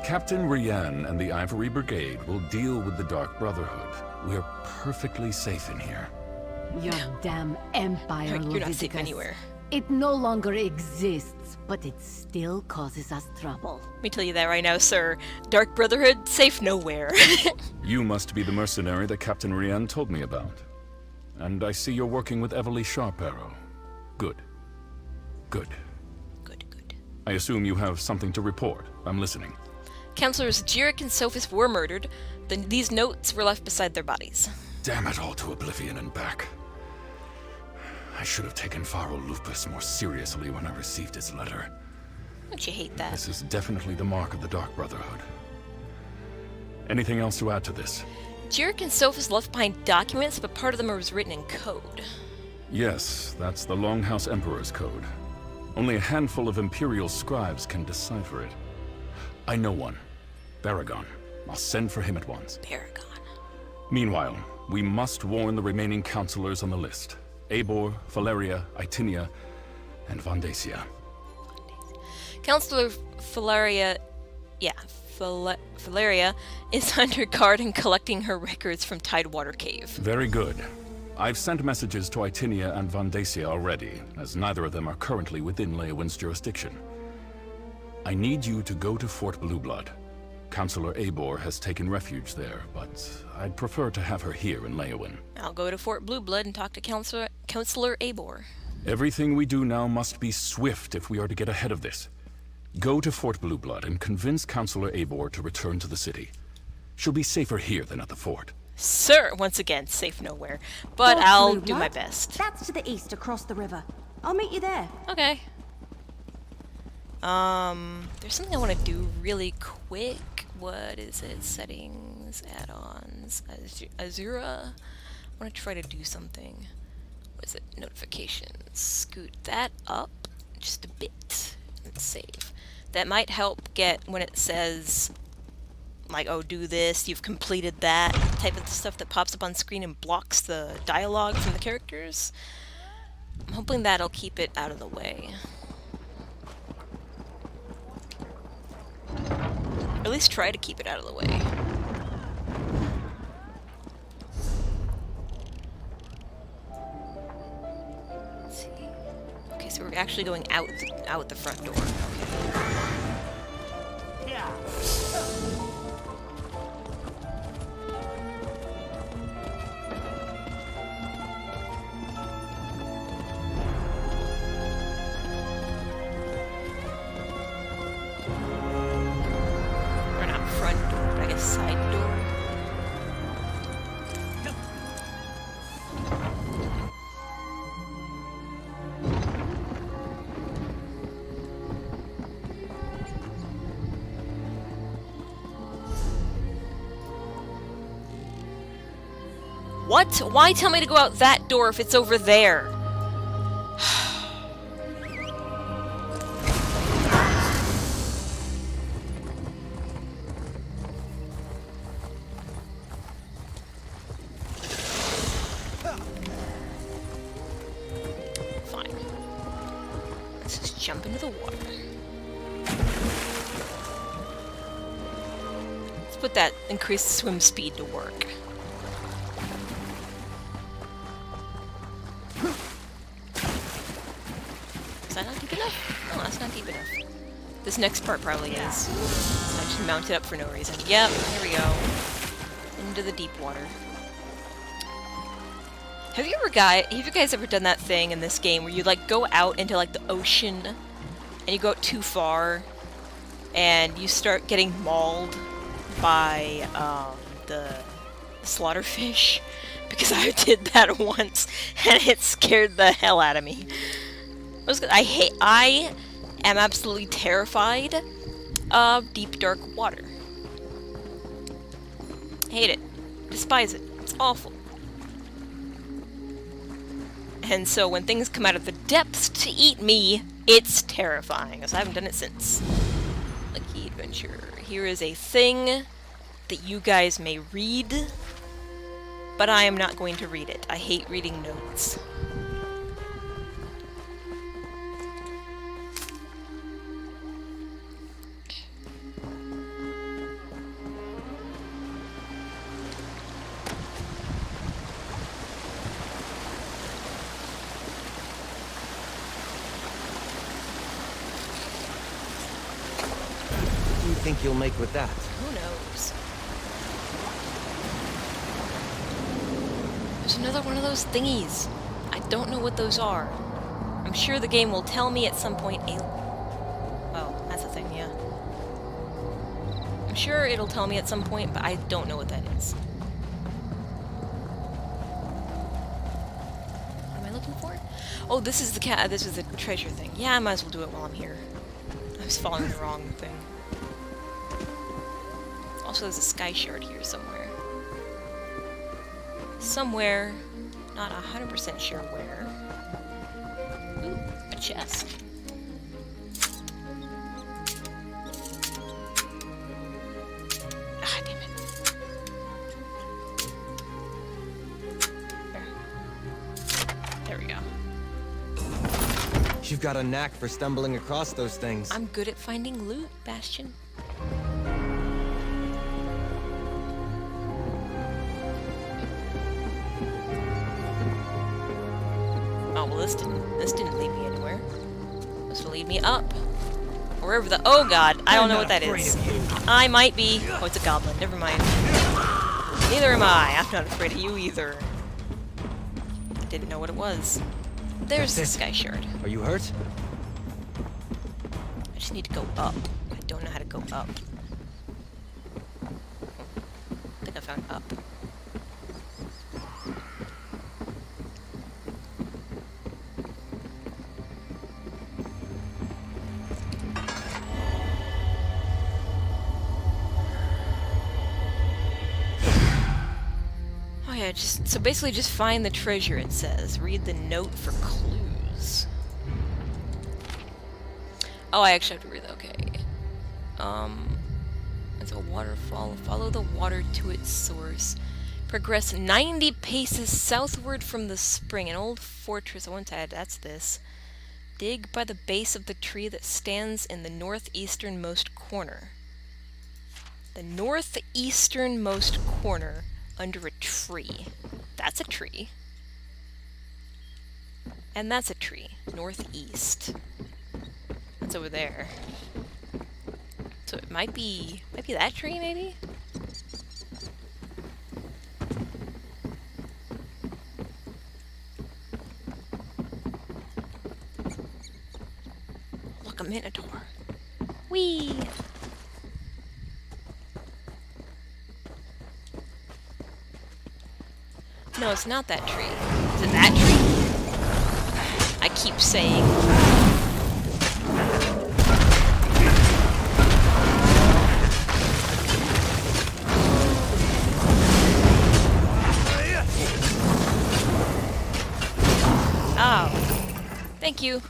Captain Rian and the Ivory Brigade will deal with the Dark Brotherhood. We're perfectly safe in here. Your damn empire, You're not safe Leviticus. anywhere. It no longer exists, but it still causes us trouble. Let me tell you that right now, sir. Dark Brotherhood, safe nowhere. You must be the mercenary that Captain Rian told me about. And I see you're working with Everly Sharparrow. Good. Good. Good. I assume you have something to report. I'm listening. Counselors Jirik and Sophis were murdered. These notes were left beside their bodies. Damn it all to oblivion and back. I should have taken Pharaoh Lupus more seriously when I received his letter. Don't you hate that? This is definitely the mark of the Dark Brotherhood. Anything else to add to this? Jirik and Sophis left behind documents, but part of them was written in code. Yes, that's the Longhouse Emperor's code. Only a handful of Imperial scribes can decipher it. I know one. Baragon. I'll send for him at once. Baragon. Meanwhile, we must warn the remaining counselors on the list. Eibor, Valeria, Itinia, and Vondacia. Counselor Valeria... Yeah, Valeria is under guard and collecting her records from Tidewater Cave. Very good. I've sent messages to Itinia and Vondacia already, as neither of them are currently within Leowin's jurisdiction. I need you to go to Fort Blueblood. Counselor Eibor has taken refuge there, but I'd prefer to have her here in Leowin. I'll go to Fort Blueblood and talk to Counselor Eibor. Everything we do now must be swift if we are to get ahead of this. Go to Fort Blueblood and convince Counselor Eibor to return to the city. She'll be safer here than at the fort. Sir, once again, safe nowhere. But Fort I'll Blueblood? do my best. That's to the east, across the river. I'll meet you there. Okay. There's something I want to do really quick. What is it? Settings, add-ons, Azura. I want to try to do something. What is it? Notifications. Scoot that up just a bit and save. That might help get when it says, like, oh, do this, you've completed that, type of stuff that pops up on screen and blocks the dialogue from the characters. I'm hoping that'll keep it out of the way. Or at least try to keep it out of the way. Let's see. Okay, so we're actually going out the front door. Okay. Yeah. Or not front door, but I guess side door. What? Why tell me to go out that door if it's over there? Fine. Let's just jump into the water. Let's put that increased swim speed to work. Is that not deep enough? No, that's not deep enough. This next part probably is. I just mounted up for no reason. Yep, here we go. Into the deep water. Have you guys ever done that thing in this game where you like go out into like the ocean and you go out too far and you start getting mauled by the slaughterfish? Because I did that once and it scared the hell out of me. I am absolutely terrified of deep dark water. Hate it. Despise it. It's awful. And so when things come out of the depths to eat me, it's terrifying, as I haven't done it since. Lucky Adventure. Here is a thing that you guys may read, but I am not going to read it. I hate reading notes. What do you think you'll make with that? Who knows? There's another one of those thingies. I don't know what those are. I'm sure the game will tell me at some point. Oh, that's a thing, yeah. I'm sure it'll tell me at some point, but I don't know what that is. What am I looking for? Oh, this is the cat. This is the treasure thing. Yeah, I might as well do it while I'm here. I was following the wrong thing. Also, there's a sky shard here somewhere. Somewhere. Not 100% sure where. Ooh, a chest. Ah, damn it. There we go. You've got a knack for stumbling across those things. I'm good at finding loot, Bastion. Oh, well, this didn't lead me anywhere. This will lead me up. Wherever the... Oh, God. I don't know what that is. I might be... Oh, it's a goblin. Never mind. Neither am I. I'm not afraid of you either. I didn't know what it was. There's the sky shard. Are you hurt? I just need to go up. I don't know how to go up. I think I found up. Yeah, so basically just find the treasure, it says. Read the note for clues. Oh, I actually have to read that, okay. It's a waterfall. Follow the water to its source. Progress 90 paces southward from the spring. An old fortress I once had. That's this. Dig by the base of the tree that stands in the northeasternmost corner. The northeasternmost corner. Under a tree. That's a tree. And that's a tree. Northeast. That's over there. So it might be that tree, maybe? Look, a minotaur. Whee! No, it's not that tree. Is it that tree? I keep saying. Oh. Thank you.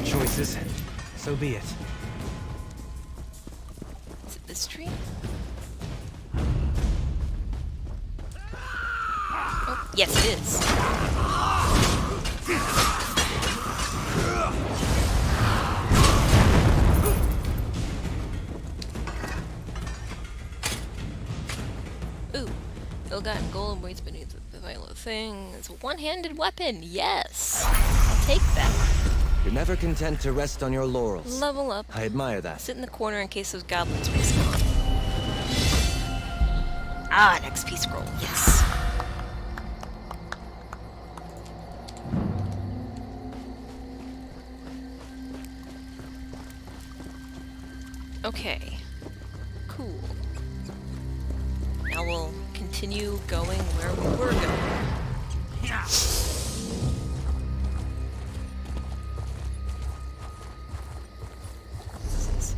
Choices. So be it. Is it this tree? Oh, yes it is. Ooh. Ill-gotten gold waits beneath the violent thing. It's a one-handed weapon. Yes. I'll take that. You're never content to rest on your laurels. Level up. I admire that. Sit in the corner in case those goblins respawn. Ah, an XP scroll. Yes. Okay. Cool. Now we'll continue going where we were going. This is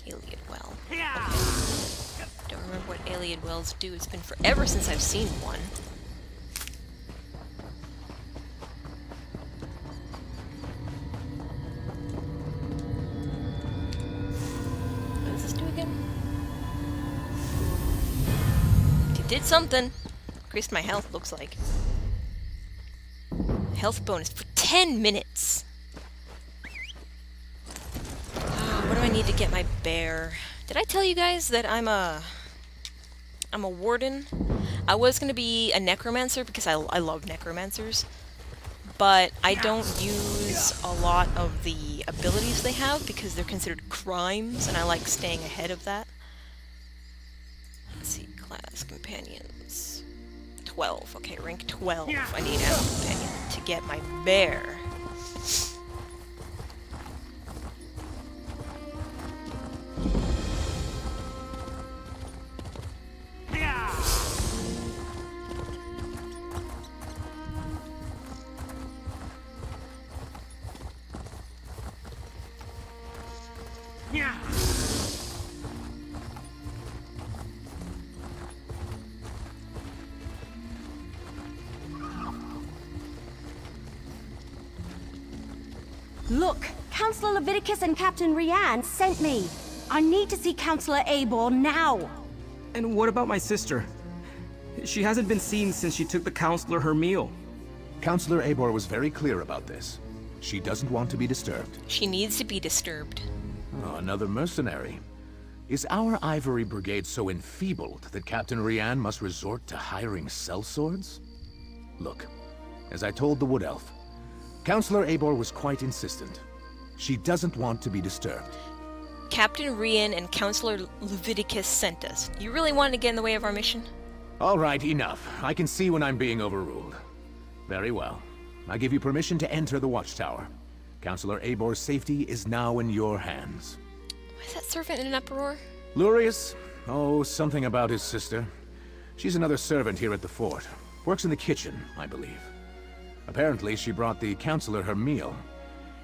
Alien Well. Don't remember what Alien Wells do. It's been forever since I've seen one. What does this do again? It did something. Increased my health, looks like. Health bonus for 10 minutes. What do I need to get my bear? Did I tell you guys that I'm a warden? I was gonna be a necromancer because I love necromancers, but I don't use a lot of the abilities they have because they're considered crimes, and I like staying ahead of that. Let's see, class companions. 12. Okay, rank 12. I need a companion to get my bear. Look, Counselor Leviticus and Captain Rianne sent me. I need to see Counselor Abor now. And what about my sister? She hasn't been seen since she took the Counselor her meal. Counselor Abor was very clear about this. She doesn't want to be disturbed. She needs to be disturbed. Oh, another mercenary. Is our Ivory Brigade so enfeebled that Captain Rianne must resort to hiring sellswords? Look, as I told the Wood Elf, Counselor Abor was quite insistent. She doesn't want to be disturbed. Captain Rian and Counselor Leviticus sent us. You really wanted to get in the way of our mission? All right, enough. I can see when I'm being overruled. Very well. I give you permission to enter the watchtower. Counselor Abor's safety is now in your hands. Why is that servant in an uproar? Lurius? Oh, something about his sister. She's another servant here at the fort. Works in the kitchen, I believe. Apparently, she brought the counselor her meal.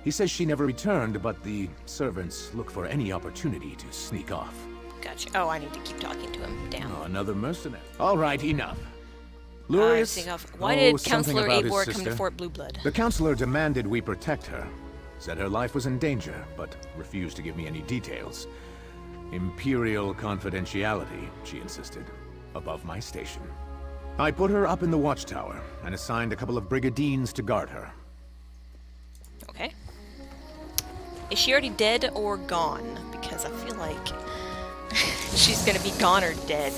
He says she never returned, but the servants look for any opportunity to sneak off. Gotcha. Oh, I need to keep talking to him. Damn. Oh, another mercenary. All right, enough. Lurius? Why did Counselor Abor come to Fort Blue Blood? The counselor demanded we protect her. Said her life was in danger, but refused to give me any details. Imperial confidentiality, she insisted, above my station. I put her up in the watchtower, and assigned a couple of brigadines to guard her. Okay. Is she already dead or gone? Because I feel like she's gonna be gone or dead.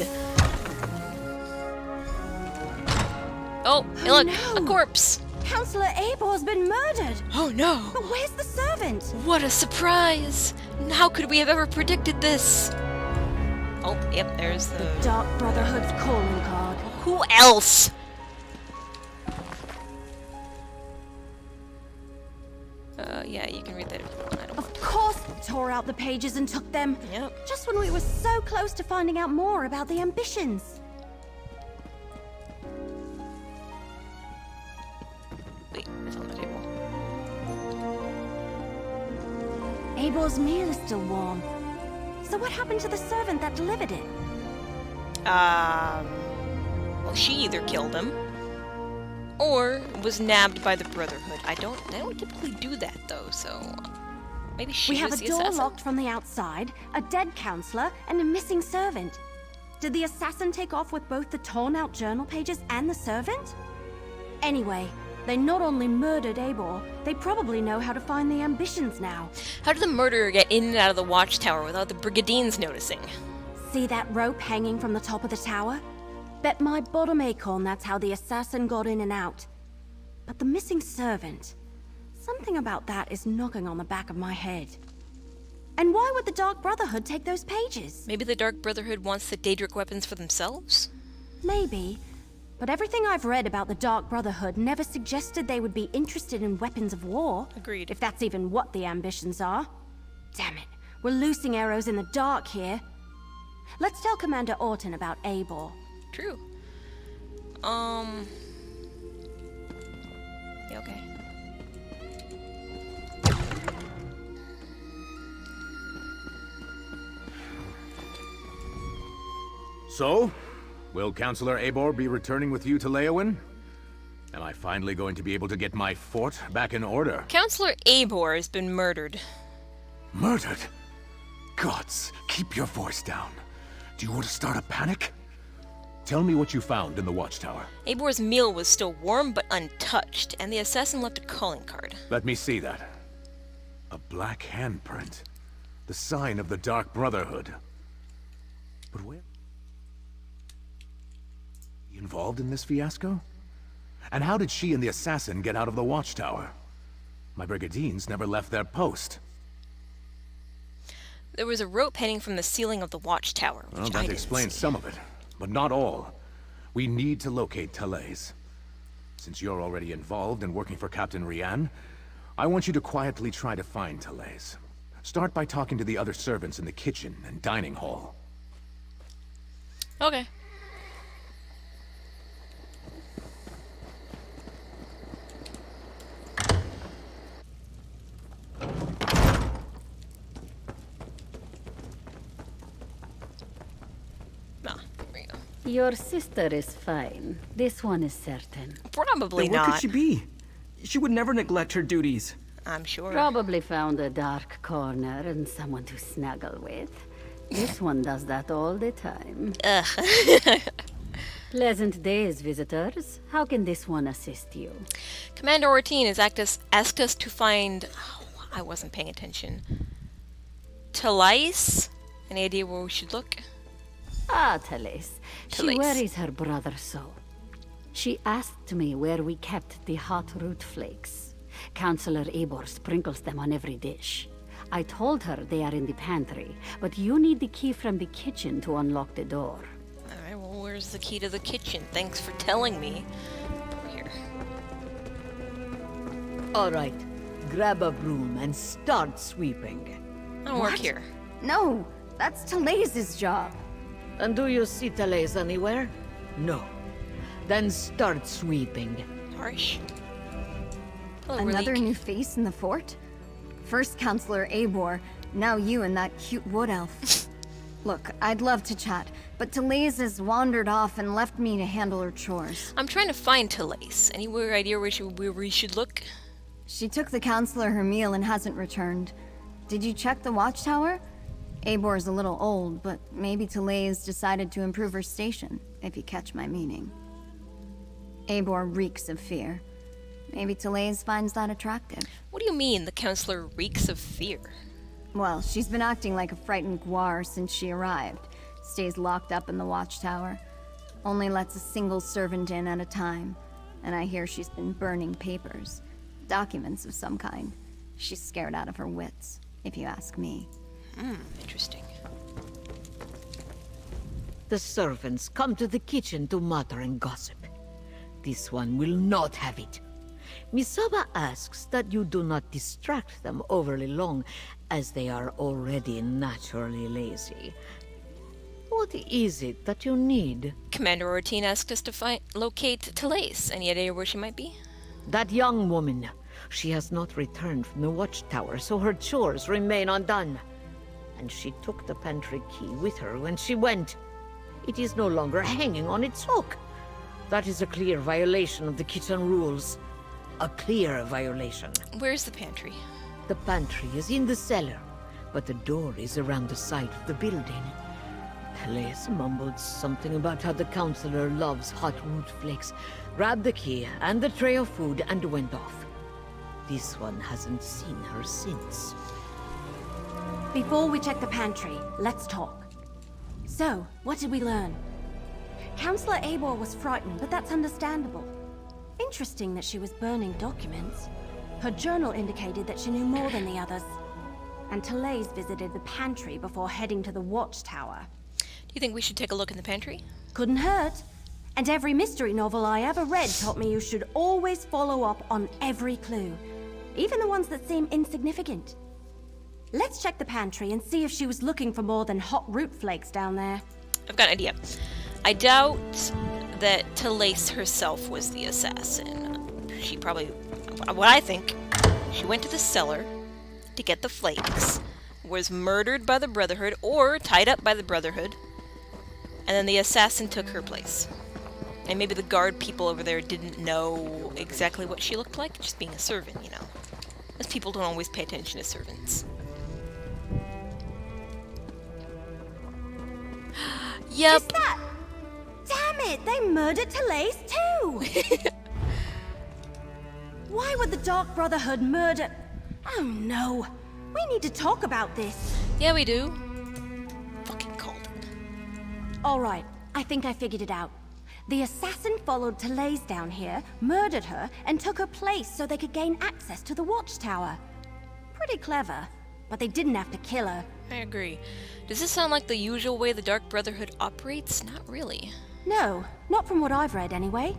Oh, hey look, no. a corpse! Counselor Abor's been murdered! Oh no! But where's the servant? What a surprise! How could we have ever predicted this? Oh, yep, there's the Dark Brotherhood's calling card. Who else? Yeah, you can read that if you want. I don't want Of course they tore out the pages and took them. Yep. Just when we were so close to finding out more about the ambitions. Wait, it's on the table. Abor's meal is still warm. So what happened to the servant that delivered it? Well, she either killed him or was nabbed by the Brotherhood. They don't typically do that though, so maybe she We have was a the door assassin. locked from the outside, a dead counselor, and a missing servant. Did the assassin take off with both the torn out journal pages and the servant? Anyway, they not only murdered Abor, they probably know how to find the ambitions now. How did the murderer get in and out of the watchtower without the brigadines noticing? See that rope hanging from the top of the tower? Bet my bottom acorn that's how the assassin got in and out. But the missing servant, something about that is knocking on the back of my head. And why would the Dark Brotherhood take those pages? Maybe the Dark Brotherhood wants the Daedric weapons for themselves? Maybe. But everything I've read about the Dark Brotherhood never suggested they would be interested in weapons of war. Agreed. If that's even what the ambitions are. Damn it, we're loosing arrows in the dark here. Let's tell Commander Orton about Eibor. True. Yeah, okay. So, will Counselor Eibor be returning with you to Leowyn? Am I finally going to be able to get my fort back in order? Counselor Eibor has been murdered. Murdered? Gods, keep your voice down. Do you want to start a panic? Tell me what you found in the watchtower. Eibor's meal was still warm but untouched, and the assassin left a calling card. Let me see that. A black handprint. The sign of the Dark Brotherhood. But where? Involved in this fiasco? And how did she and the assassin get out of the watchtower? My brigadines never left their post. There was a rope hanging from the ceiling of the watchtower, which Well, I that didn't explains see. some of it, but not all. We need to locate Talais. Since you're already involved in working for Captain Rian, I want you to quietly try to find Talais. Start by talking to the other servants in the kitchen and dining hall. Okay. Your sister is fine. This one is certain. Probably Then where not. could she be? She would never neglect her duties. I'm sure. Probably found a dark corner and someone to snuggle with. This one does that all the time. Ugh. Pleasant days, visitors. How can this one assist you? Commander Ortin has asked us to find... Oh, I wasn't paying attention. Talais? Any idea where we should look? Ah, Talais. She Talais. worries her brother so. She asked me where we kept the hot root flakes. Counselor Eibor sprinkles them on every dish. I told her they are in the pantry, but you need the key from the kitchen to unlock the door. Alright, well, where's the key to the kitchen? Thanks for telling me. Here. All right, grab a broom and start sweeping. I don't work here. No, that's Talais's job. And do you see Talais anywhere? No. Then start sweeping. Harsh. Oh, Another really? new face in the fort? First Counselor Eibor, now you and that cute wood elf. Look, I'd love to chat, but Talais has wandered off and left me to handle her chores. I'm trying to find Talais. Any idea where we should look? She took the Counselor her meal and hasn't returned. Did you check the watchtower? Eibor's a little old, but maybe Talais decided to improve her station, if you catch my meaning. Eibor reeks of fear. Maybe Talais finds that attractive. What do you mean, the counselor reeks of fear? Well, she's been acting like a frightened guar since she arrived. Stays locked up in the watchtower. Only lets a single servant in at a time. And I hear she's been burning papers. Documents of some kind. She's scared out of her wits, if you ask me. Interesting. The servants come to the kitchen to mutter and gossip. This one will not have it. Misaba asks that you do not distract them overly long, as they are already naturally lazy. What is it that you need? Commander Ortin asked us to locate Talais. Any idea where she might be? That young woman. She has not returned from the watchtower, so her chores remain undone. And she took the pantry key with her when she went. It is no longer hanging on its hook. That is a clear violation of the kitchen rules. A clear violation. Where's the pantry? The pantry is in the cellar, but the door is around the side of the building. Talais mumbled something about how the counselor loves hot root flakes, grabbed the key and the tray of food and went off. This one hasn't seen her since. Before we check the pantry, let's talk. So, what did we learn? Counselor Eibor was frightened, but that's understandable. Interesting that she was burning documents. Her journal indicated that she knew more than the others. And Talais visited the pantry before heading to the watchtower. Do you think we should take a look in the pantry? Couldn't hurt. And every mystery novel I ever read taught me you should always follow up on every clue. Even the ones that seem insignificant. Let's check the pantry and see if she was looking for more than hot root flakes down there. I've got an idea. I doubt that Talace herself was the assassin. She probably... What I think, she went to the cellar to get the flakes, was murdered by the Brotherhood, or tied up by the Brotherhood, and then the assassin took her place. And maybe the guard people over there didn't know exactly what she looked like, just being a servant, you know. As people don't always pay attention to servants. Yep. Is that... Damn it, they murdered Talace too! Why would the Dark Brotherhood murder... Oh no, we need to talk about this. Yeah, we do. Fucking called it. Alright, I think I figured it out. The assassin followed Talace down here, murdered her, and took her place so they could gain access to the watchtower. Pretty clever, but they didn't have to kill her. I agree. Does this sound like the usual way the Dark Brotherhood operates? Not really. No, not from what I've read anyway.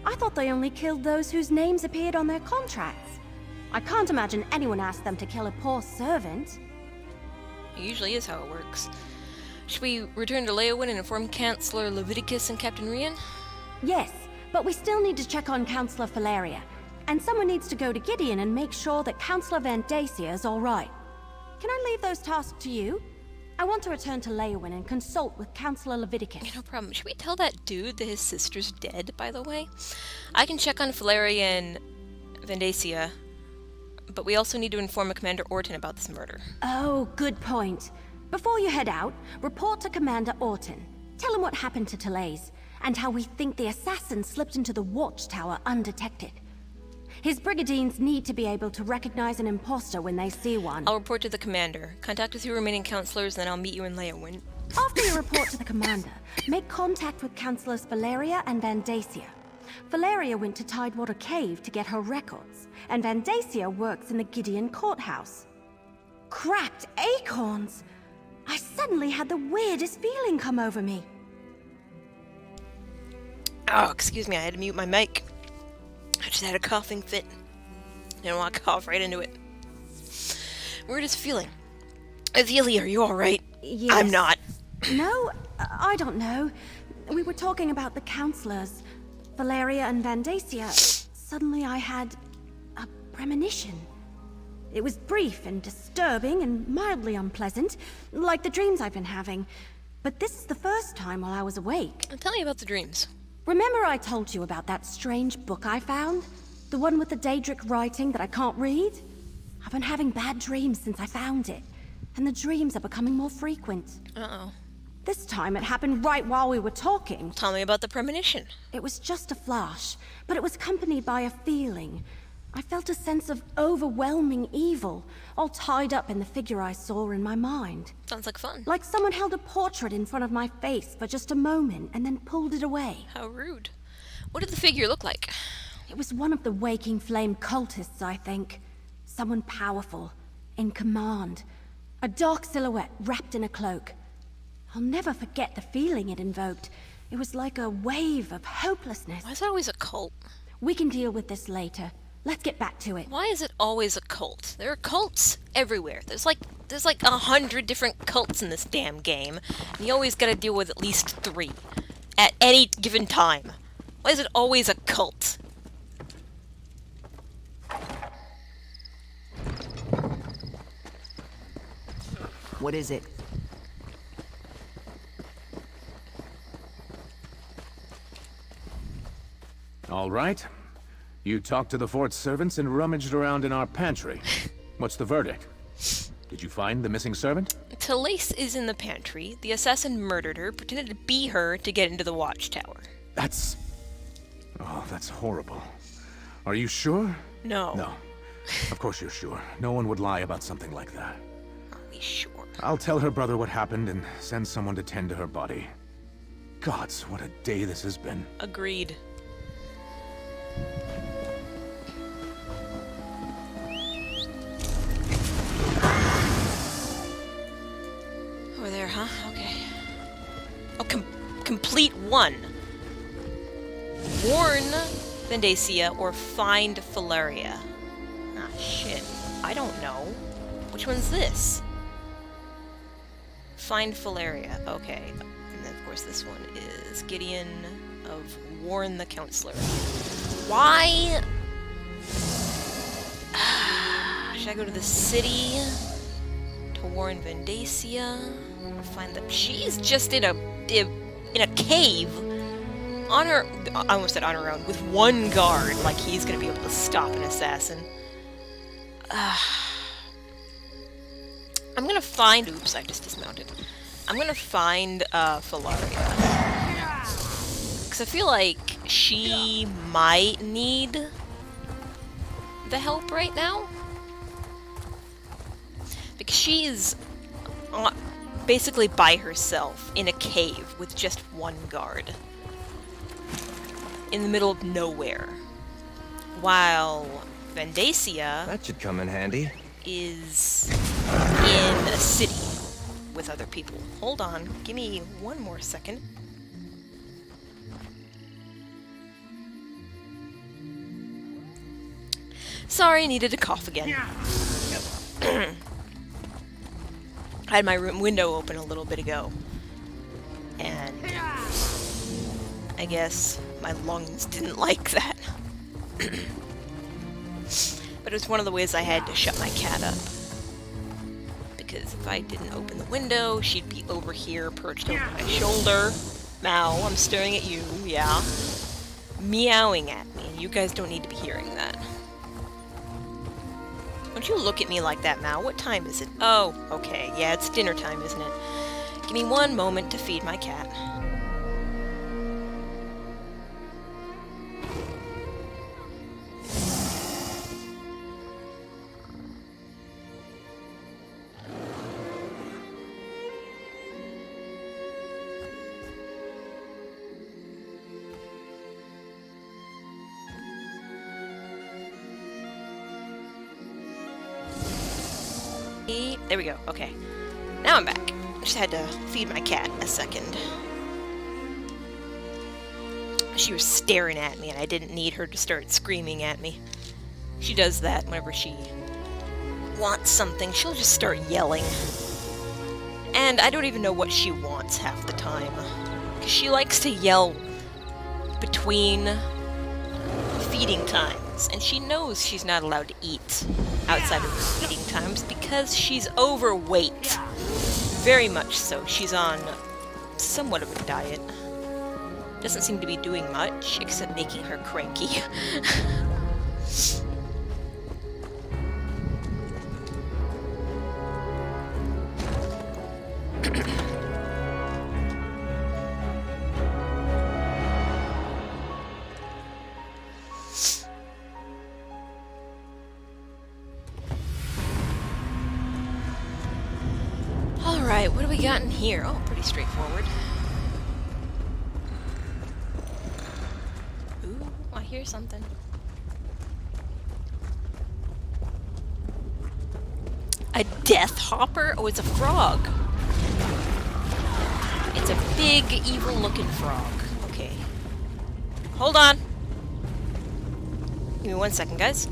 I thought they only killed those whose names appeared on their contracts. I can't imagine anyone asked them to kill a poor servant. It usually is how it works. Should we return to Leowyn and inform Chancellor Leviticus and Captain Rian? Yes, but we still need to check on Councillor Valeria. And someone needs to go to Gideon and make sure that Councillor Vandacia is alright. Can I leave those tasks to you? I want to return to Leowyn and consult with Councillor Leviticus. No problem. Should we tell that dude that his sister's dead, by the way? I can check on Valeria and Vandacia, but we also need to inform Commander Orton about this murder. Oh, good point. Before you head out, report to Commander Orton. Tell him what happened to Talace, and how we think the assassin slipped into the watchtower undetected. His brigadiers need to be able to recognize an imposter when they see one. I'll report to the commander. Contact with your remaining counselors, then I'll meet you in Leowyn. After you report to the commander, make contact with Councillors Valeria and Vandacia. Valeria went to Tidewater Cave to get her records, and Vandacia works in the Gideon courthouse. Cracked acorns! I suddenly had the weirdest feeling come over me. Oh, excuse me, I had to mute my mic. I just had a coughing fit. I didn't want to cough right into it. Weirdest feeling. Athelia, are you alright? Yes. I'm not. No, I don't know. We were talking about the counselors, Valeria and Vandacia. Suddenly I had a premonition. It was brief and disturbing and mildly unpleasant, like the dreams I've been having. But this is the first time while I was awake. Tell me about the dreams. Remember I told you about that strange book I found? The one with the Daedric writing that I can't read? I've been having bad dreams since I found it, and the dreams are becoming more frequent. Uh-oh. This time it happened right while we were talking. Tell me about the premonition. It was just a flash, but it was accompanied by a feeling. I felt a sense of overwhelming evil, all tied up in the figure I saw in my mind. Sounds like fun. Like someone held a portrait in front of my face for just a moment and then pulled it away. How rude. What did the figure look like? It was one of the Waking Flame cultists, I think. Someone powerful, in command. A dark silhouette wrapped in a cloak. I'll never forget the feeling it invoked. It was like a wave of hopelessness. Why is it always a cult? We can deal with this later. Let's get back to it. Why is it always a cult? There are cults everywhere. There's like 100 different cults in this damn game. And you always gotta deal with at least 3. At any given time. Why is it always a cult? What is it? All right. You talked to the fort's servants and rummaged around in our pantry. What's the verdict? Did you find the missing servant? Talace is in the pantry. The assassin murdered her, pretended to be her to get into the watchtower. That's... Oh, that's horrible. Are you sure? No. No. Of course you're sure. No one would lie about something like that. Are we sure? I'll tell her brother what happened and send someone to tend to her body. Gods, what a day this has been. Agreed. Over there, huh? Okay. Oh, complete 1. Warn Vandacia or find Valeria. Ah, shit. I don't know. Which one's this? Find full area. Okay. And then, of course, this one is Gideon of Warn the Counselor. Why? Should I go to the city to warn Vandacia? Find that she's just in a cave on her. I almost said on her own with one guard. Like he's gonna be able to stop an assassin. I'm gonna find. Oops, I just dismounted. I'm gonna find Philaria because I feel like she might need the help right now. Because she's basically by herself in a cave with just one guard in the middle of nowhere, while Vandacia that should come in handy. Is in a city with other people. Hold on, give me one more second. Sorry, needed to cough again. I had my room window open a little bit ago, and I guess my lungs didn't like that. But it was one of the ways I had to shut my cat up. Because if I didn't open the window, she'd be over here, perched over my shoulder. Mal, I'm staring at you, yeah. Meowing at me, and you guys don't need to be hearing that. Don't you look at me like that, Mal. What time is it? Oh, okay. Yeah, it's dinner time, isn't it? Give me one moment to feed my cat. There we go. Okay. Now I'm back. Just had to feed my cat a second. She was staring at me and I didn't need her to start screaming at me. She does that whenever she wants something. She'll just start yelling. And I don't even know what she wants half the time. 'Cause she likes to yell between feeding times. And she knows she's not allowed to eat outside of her feeding times because she's overweight. Very much so. She's on somewhat of a diet. Doesn't seem to be doing much except making her cranky. Alright, what do we got in here? Oh, pretty straightforward. Ooh, I hear something. A death hopper? Oh, it's a frog. It's a big, evil-looking frog. Okay. Hold on. Give me 1 second, guys.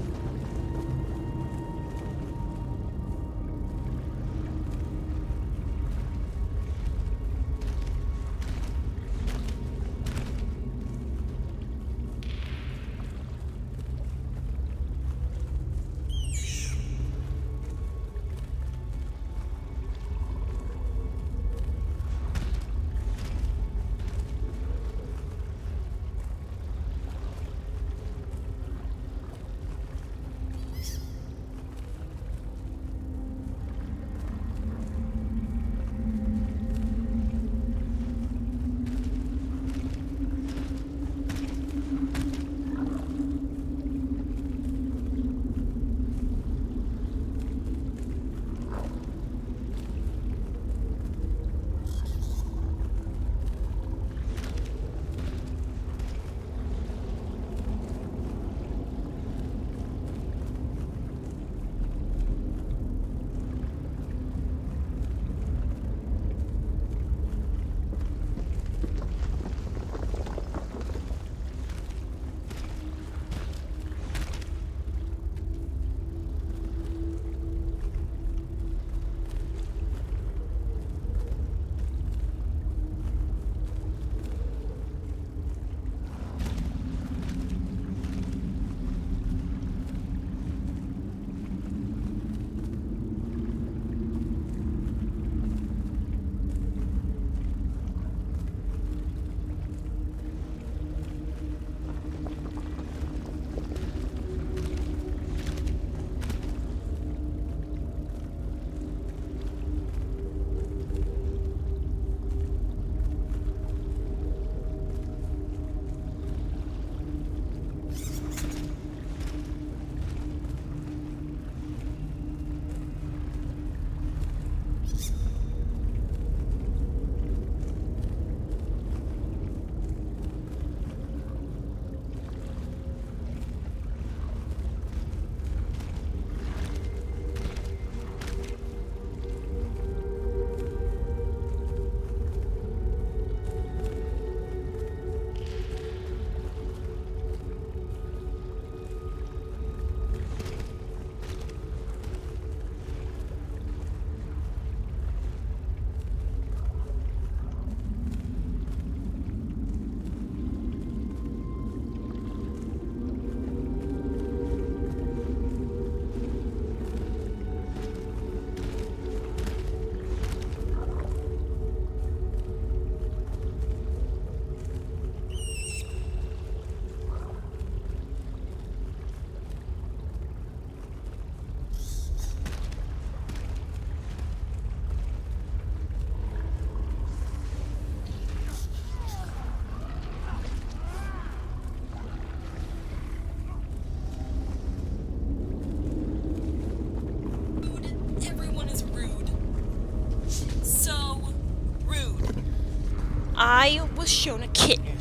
I was shown a kitten,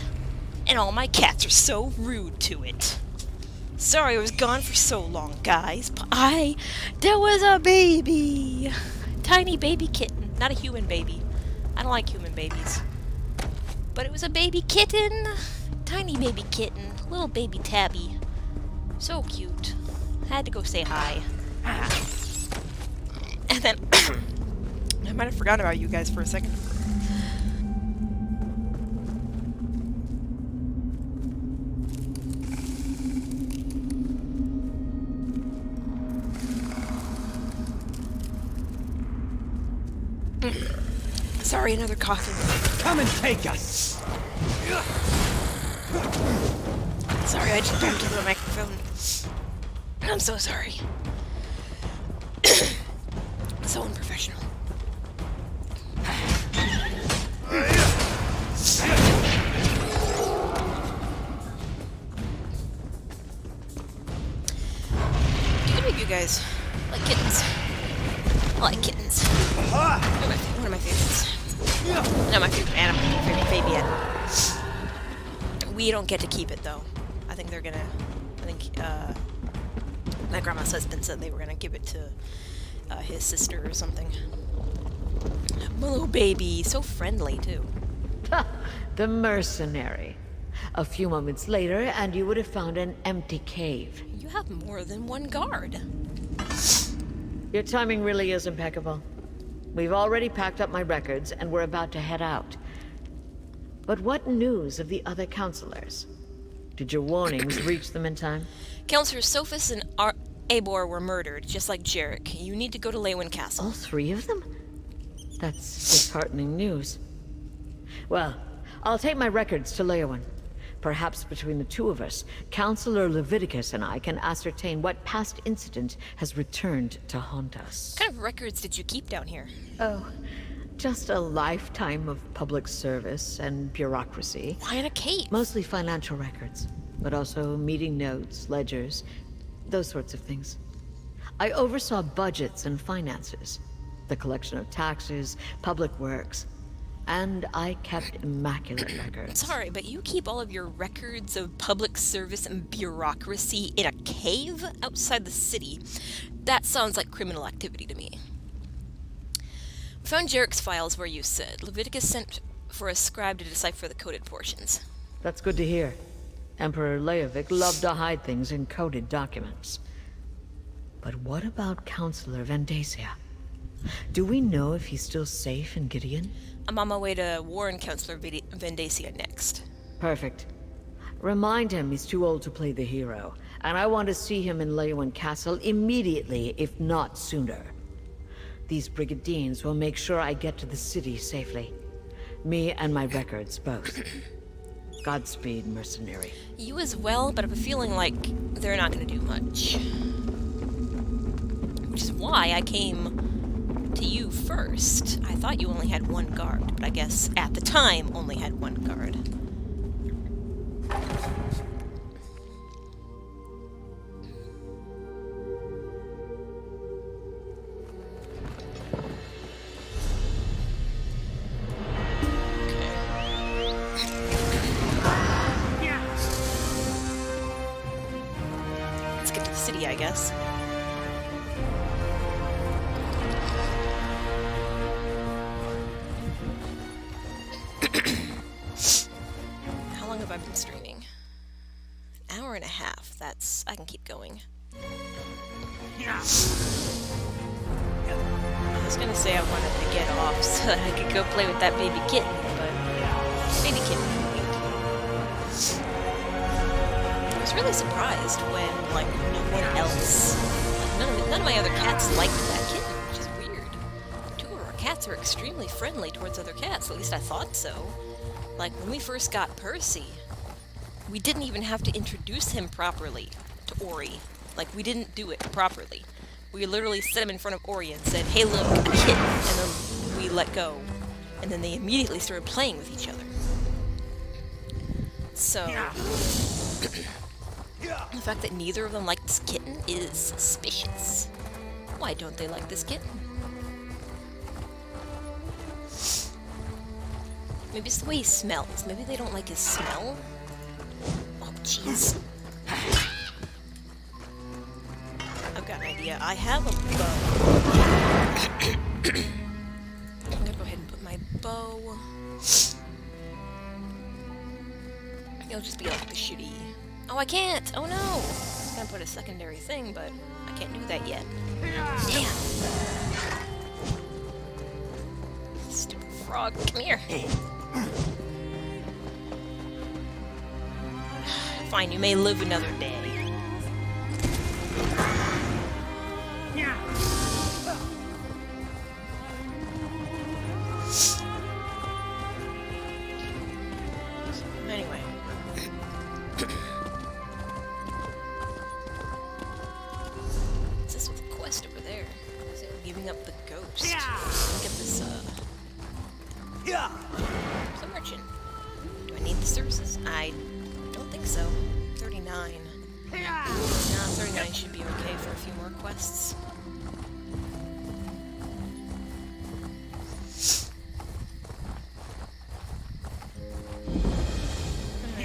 and all my cats are so rude to it. Sorry I was gone for so long, guys, but there was a baby! Tiny baby kitten, not a human baby. I don't like human babies. But it was a baby kitten, tiny baby kitten, little baby tabby. So cute. Had to go say hi. And then, I might have forgotten about you guys for a second. Sorry, another coughing. Come and take us! Sorry, I just bumped into the microphone. I'm so sorry. So unprofessional. Do any of you guys like kittens? I like kittens. One of my favorites. Not my favorite animal, my favorite baby animal. We don't get to keep it though. I think they're gonna. I think my grandma's husband said they were gonna give it to his sister or something. My little baby, so friendly too. The mercenary. A few moments later, and you would have found an empty cave. You have more than one guard. Your timing really is impeccable. We've already packed up my records, and we're about to head out. But what news of the other counselors? Did your warnings reach them in time? Counselors Sophus and Abor were murdered, just like Jarek. You need to go to Leywyn Castle. All three of them? That's disheartening news. Well, I'll take my records to Leywyn. Perhaps between the two of us, Counselor Leviticus and I can ascertain what past incident has returned to haunt us. What kind of records did you keep down here? Oh, just a lifetime of public service and bureaucracy. Why in a cave? Mostly financial records, but also meeting notes, ledgers, those sorts of things. I oversaw budgets and finances, the collection of taxes, public works, and I kept immaculate records. Sorry, but you keep all of your records of public service and bureaucracy in a cave outside the city. That sounds like criminal activity to me. We found Jarek's files where you said. Leviticus sent for a scribe to decipher the coded portions. That's good to hear. Emperor Leovic loved to hide things in coded documents. But what about Counselor Vandacia? Do we know if he's still safe in Gideon? I'm on my way to warn Counselor Vandacia next. Perfect. Remind him he's too old to play the hero, and I want to see him in Leywyn Castle immediately, if not sooner. These brigadines will make sure I get to the city safely. Me and my records, both. Godspeed, mercenary. You as well, but I have a feeling like they're not going to do much. Which is why I came to you first. I thought you only had one guard, but I guess at the time only had one guard. Let's get to the city, I guess. How long have I been streaming? An hour and a half. That's... I can keep going. I was gonna say I wanted to get off so that I could go play with that baby kitten, but... baby kitten can wait. I was really surprised when, like, no one else... Like, none of my other cats liked that kitten, which is weird. Two of our cats are extremely friendly towards other cats, at least I thought so. Like, when we first got Percy, we didn't even have to introduce him properly to Ori. Like, we didn't do it properly. We literally set him in front of Ori and said, hey look, a kitten, and then we let go. And then they immediately started playing with each other. So, the fact that neither of them liked this kitten is suspicious. Why don't they like this kitten? Maybe it's the way he smells. Maybe they don't like his smell. Oh, jeez. I've got an idea. I have a bow. I'm gonna go ahead and put my bow. It'll just be like the shitty. Oh, I can't! Oh no! I was gonna put a secondary thing, but I can't do that yet. Damn! Stupid frog, come here! Fine, you may live another day. Anyway. What's this with the quest over there? Is it giving up the ghost? Let me get this, There's a merchant. Do I need the services? I don't think so. 39. Nah, 39 should be okay for a few more quests.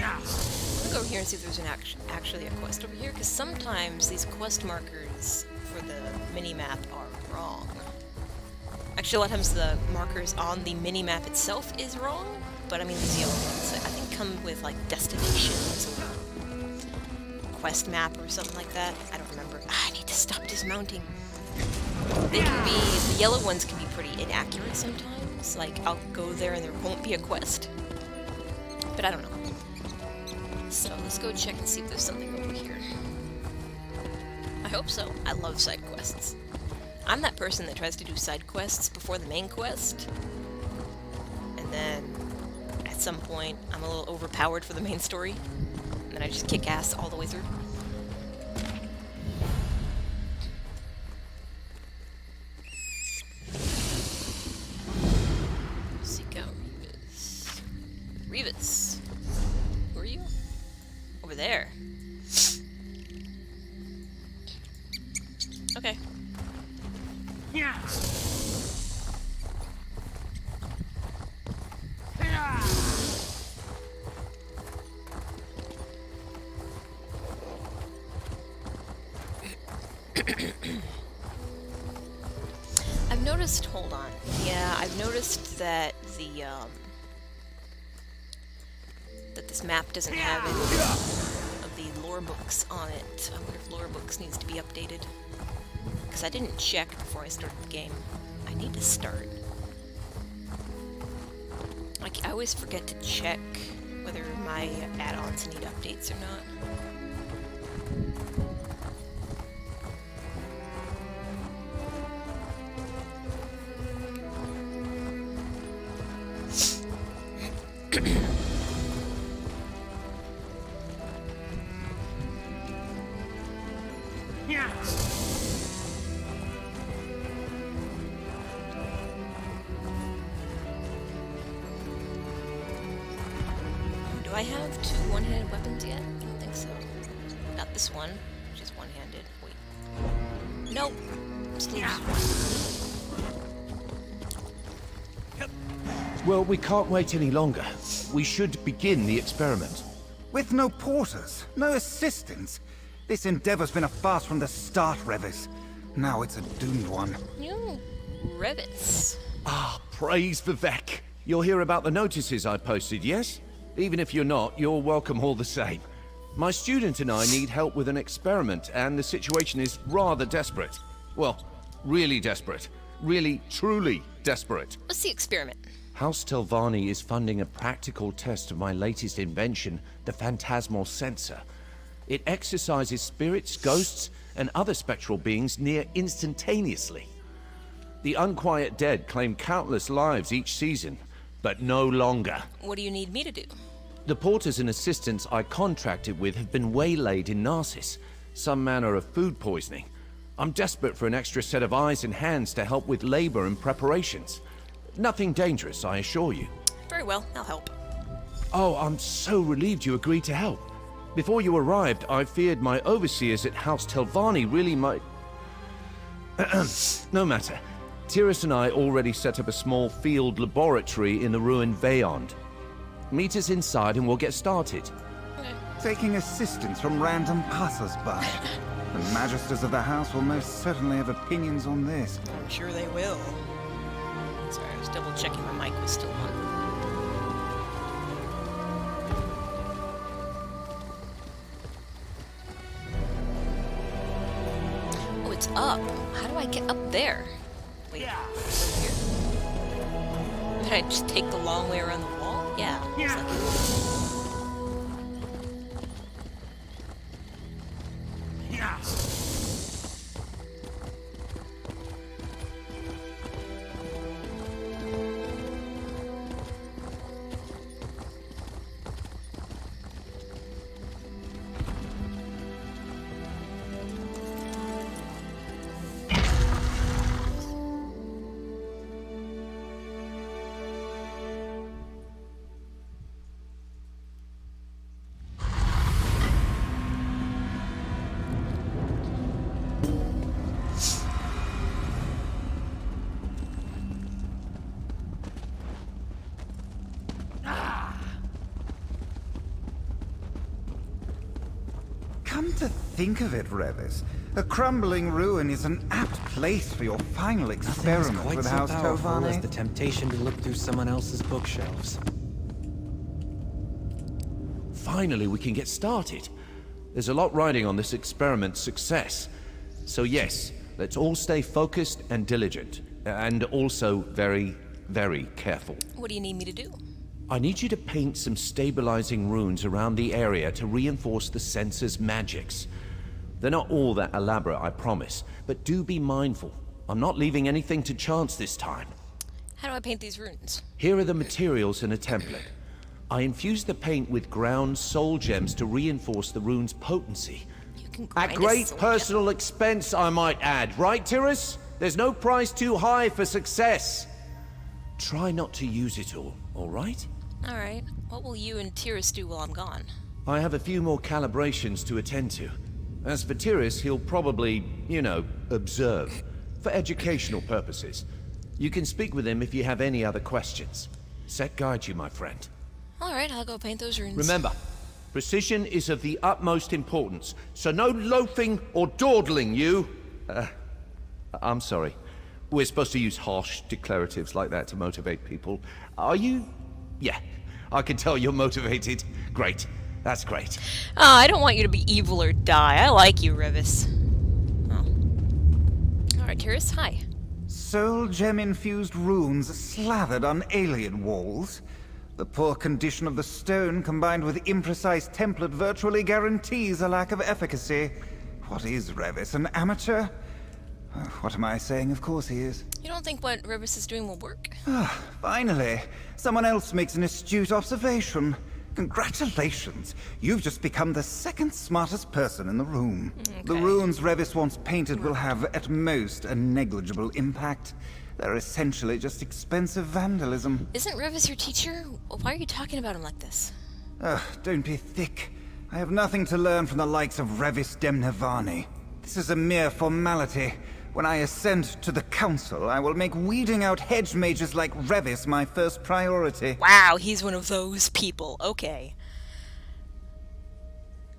I'll go over here and see if there's actually a quest over here, because sometimes these quest markers for the mini-map are wrong. Actually, a lot of times the markers on the mini-map itself is wrong, but I mean these yellow ones, I think come with like destinations or quest map or something like that. I don't remember. I need to stop dismounting. They can be, the yellow ones can be pretty inaccurate sometimes. Like, I'll go there and there won't be a quest. But I don't know. So, let's go check and see if there's something over here. I hope so. I love side quests. I'm that person that tries to do side quests before the main quest. And then, at some point, I'm a little overpowered for the main story. And then I just kick ass all the way through. Seek out Revis. Revis! Who are you? Over there. Okay. Yeah. I've noticed, hold on. Yeah, I've noticed that that this map doesn't have any of the lore books on it. I wonder if lore books needs to be updated. Because I didn't check before I started the game. I need to start. Like, I always forget to check whether my add-ons need updates or not. Do I have two one-handed weapons yet? I don't think so. Not this one, which is one-handed. Wait. Nope. Still just one. Well, we can't wait any longer. We should begin the experiment. With no porters, no assistants. This endeavor's been a farce from the start, Revis. Now it's a doomed one. You Revis. Ah, praise Vivek. You'll hear about the notices I posted, yes? Even if you're not, you're welcome all the same. My student and I need help with an experiment, and the situation is rather desperate. Well, really desperate. Really, truly desperate. What's the experiment? House Telvanni is funding a practical test of my latest invention, the Phantasmal Sensor. It exercises spirits, ghosts, and other spectral beings near instantaneously. The unquiet dead claim countless lives each season, but no longer. What do you need me to do? The porters and assistants I contracted with have been waylaid in Narcissus, some manner of food poisoning. I'm desperate for an extra set of eyes and hands to help with labor and preparations. Nothing dangerous, I assure you. Very well, I'll help. Oh, I'm so relieved you agreed to help. Before you arrived, I feared my overseers at House Telvanni really might... No matter. Tyrus and I already set up a small field laboratory in the ruined Veyond. Meet us inside and we'll get started. Taking assistance from random passers-by. The magisters of the house will most certainly have opinions on this. I'm sure they will. Sorry, I was double checking my mic was still on. Oh, it's up. How do I get up there? Wait, over here? Did I just take the long way around the wall? Yeah. Come to think of it, Revis, a crumbling ruin is an apt place for your final experiment quite with so House powerful as Tovani. the temptation to look through someone else's bookshelves. Finally, we can get started. There's a lot riding on this experiment's success. So yes, let's all stay focused and diligent. And also very, very careful. What do you need me to do? I need you to paint some stabilizing runes around the area to reinforce the sensor's magics. They're not all that elaborate, I promise, but do be mindful. I'm not leaving anything to chance this time. How do I paint these runes? Here are the materials in a template. I infused the paint with ground soul gems to reinforce the rune's potency. You can At grind a great soul personal expense, I might add. Right, Tyrus? There's no price too high for success. Try not to use it all right? Alright. What will you and Tyrus do while I'm gone? I have a few more calibrations to attend to. As for Tyrus, he'll probably, you know, observe. For educational purposes. You can speak with him if you have any other questions. Set guide you, my friend. Alright, I'll go paint those runes. Remember, precision is of the utmost importance, so no loafing or dawdling, you! I'm sorry. We're supposed to use harsh declaratives like that to motivate people. Are you? Yeah, I can tell you're motivated. Great. That's great. I don't want you to be evil or die. I like you, Revis. Oh. Alright, Tyrus, hi. Soul gem-infused runes slathered on alien walls. The poor condition of the stone combined with imprecise template virtually guarantees a lack of efficacy. What is Revis, an amateur? What am I saying? Of course he is. You don't think what Revis is doing will work? Ah, finally. Someone else makes an astute observation. Congratulations. You've just become the second smartest person in the room. Okay. The runes Revis wants painted will have, at most, a negligible impact. They're essentially just expensive vandalism. Isn't Revis your teacher? Why are you talking about him like this? Don't be thick. I have nothing to learn from the likes of Revis Demnevani. This is a mere formality. When I ascend to the council, I will make weeding out hedge mages like Revis my first priority. Wow, he's one of those people. Okay.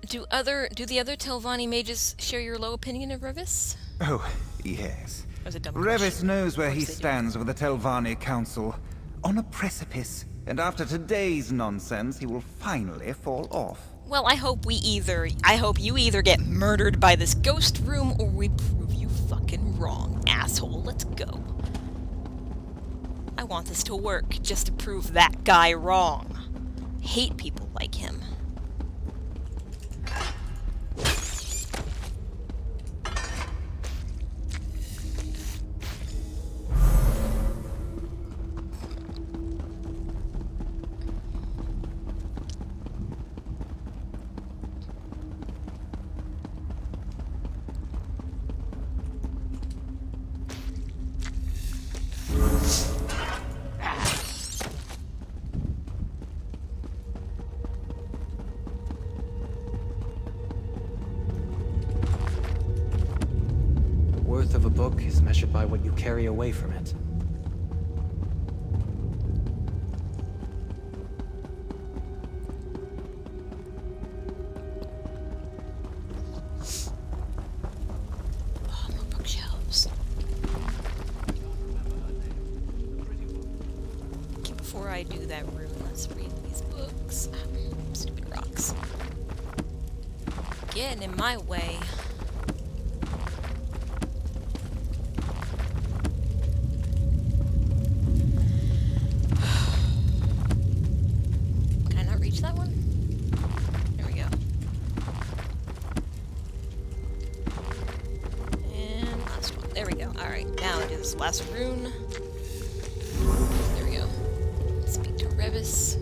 Do the other Telvanni mages share your low opinion of Revis? Oh, yes. That was a dumb Revis question. knows where Of he course they do. stands with the Telvanni Council. On a precipice. And after today's nonsense, he will finally fall off. Well, I hope you either get murdered by this ghost room or we prove you fucking wrong, asshole. Let's go. I want this to work just to prove that guy wrong. Hate people like him. book is measured by what you carry away from it. Oh, more bookshelves. Okay, before I do that room, let's read these books. Stupid rocks. Getting in my way. Can I not reach that one? There we go. And last one. There we go. Alright, now it is last rune. There we go. Speak to Revis.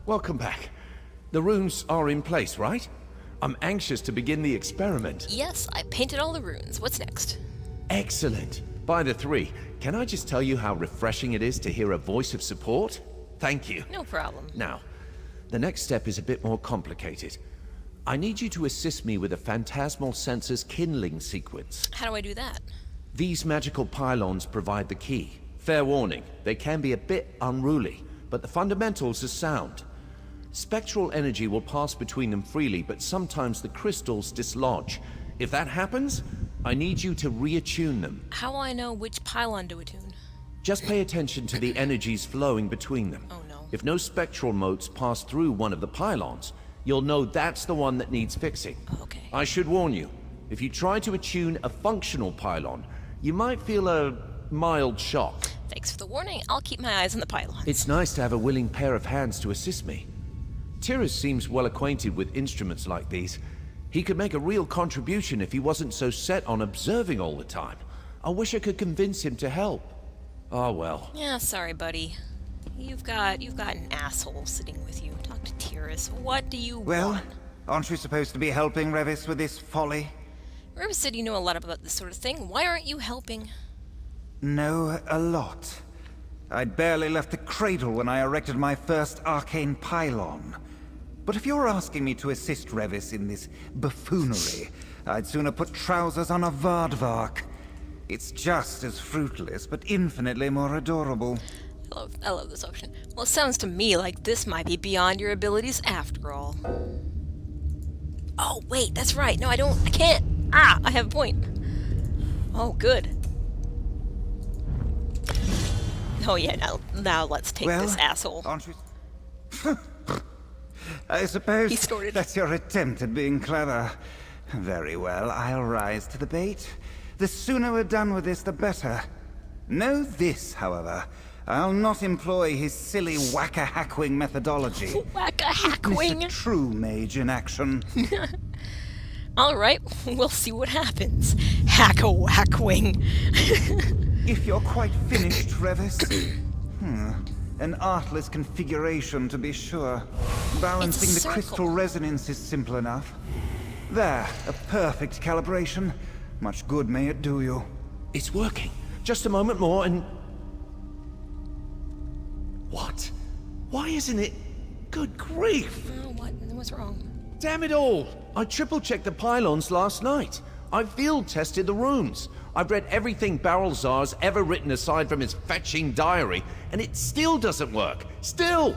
Welcome back. The runes are in place, right? I'm anxious to begin the experiment. Yes, I painted all the runes. What's next? Excellent. By the three, can I just tell you how refreshing it is to hear a voice of support? Thank you. No problem. Now, the next step is a bit more complicated. I need you to assist me with a phantasmal sensor's kindling sequence. How do I do that? These magical pylons provide the key. Fair warning, they can be a bit unruly, but the fundamentals are sound. Spectral energy will pass between them freely, but sometimes the crystals dislodge. If that happens, I need you to reattune them. How will I know which pylon to attune? Just pay attention to the energies flowing between them. Oh no. If no spectral motes pass through one of the pylons, you'll know that's the one that needs fixing. Okay. I should warn you, if you try to attune a functional pylon, you might feel a mild shock. Thanks for the warning. I'll keep my eyes on the pylons. It's nice to have a willing pair of hands to assist me. Tyrus seems well acquainted with instruments like these. He could make a real contribution if he wasn't so set on observing all the time. I wish I could convince him to help. Oh well. Yeah, sorry, buddy. You've got an asshole sitting with you. Talk to Tyrus. What do you want? Aren't you supposed to be helping Revis with this folly? Revis said you know a lot about this sort of thing. Why aren't you helping? Know a lot. I'd barely left the cradle when I erected my first arcane pylon. But if you're asking me to assist Revis in this buffoonery, I'd sooner put trousers on a Vardvark. It's just as fruitless, but infinitely more adorable. I love this option. Well, it sounds to me like this might be beyond your abilities after all. Oh, wait, that's right. No, I can't. Ah, I have a point. Oh, good. Oh yeah, now let's take this asshole. Aren't you... I suppose that's your attempt at being clever. Very well, I'll rise to the bait. The sooner we're done with this, the better. Know this, however. I'll not employ his silly whack-a-hackwing methodology. Whack-a-hackwing? A true mage in action. Alright, we'll see what happens. Hack-a-whackwing. If you're quite finished, Revis. An artless configuration, to be sure. Balancing the crystal resonance is simple enough. There, a perfect calibration. Much good may it do you. It's working. Just a moment more and... What? Why isn't it... Good grief! What's wrong? Damn it all! I triple-checked the pylons last night. I field-tested the runes. I've read everything Barrelzar's ever written aside from his fetching diary, and it still doesn't work. Still!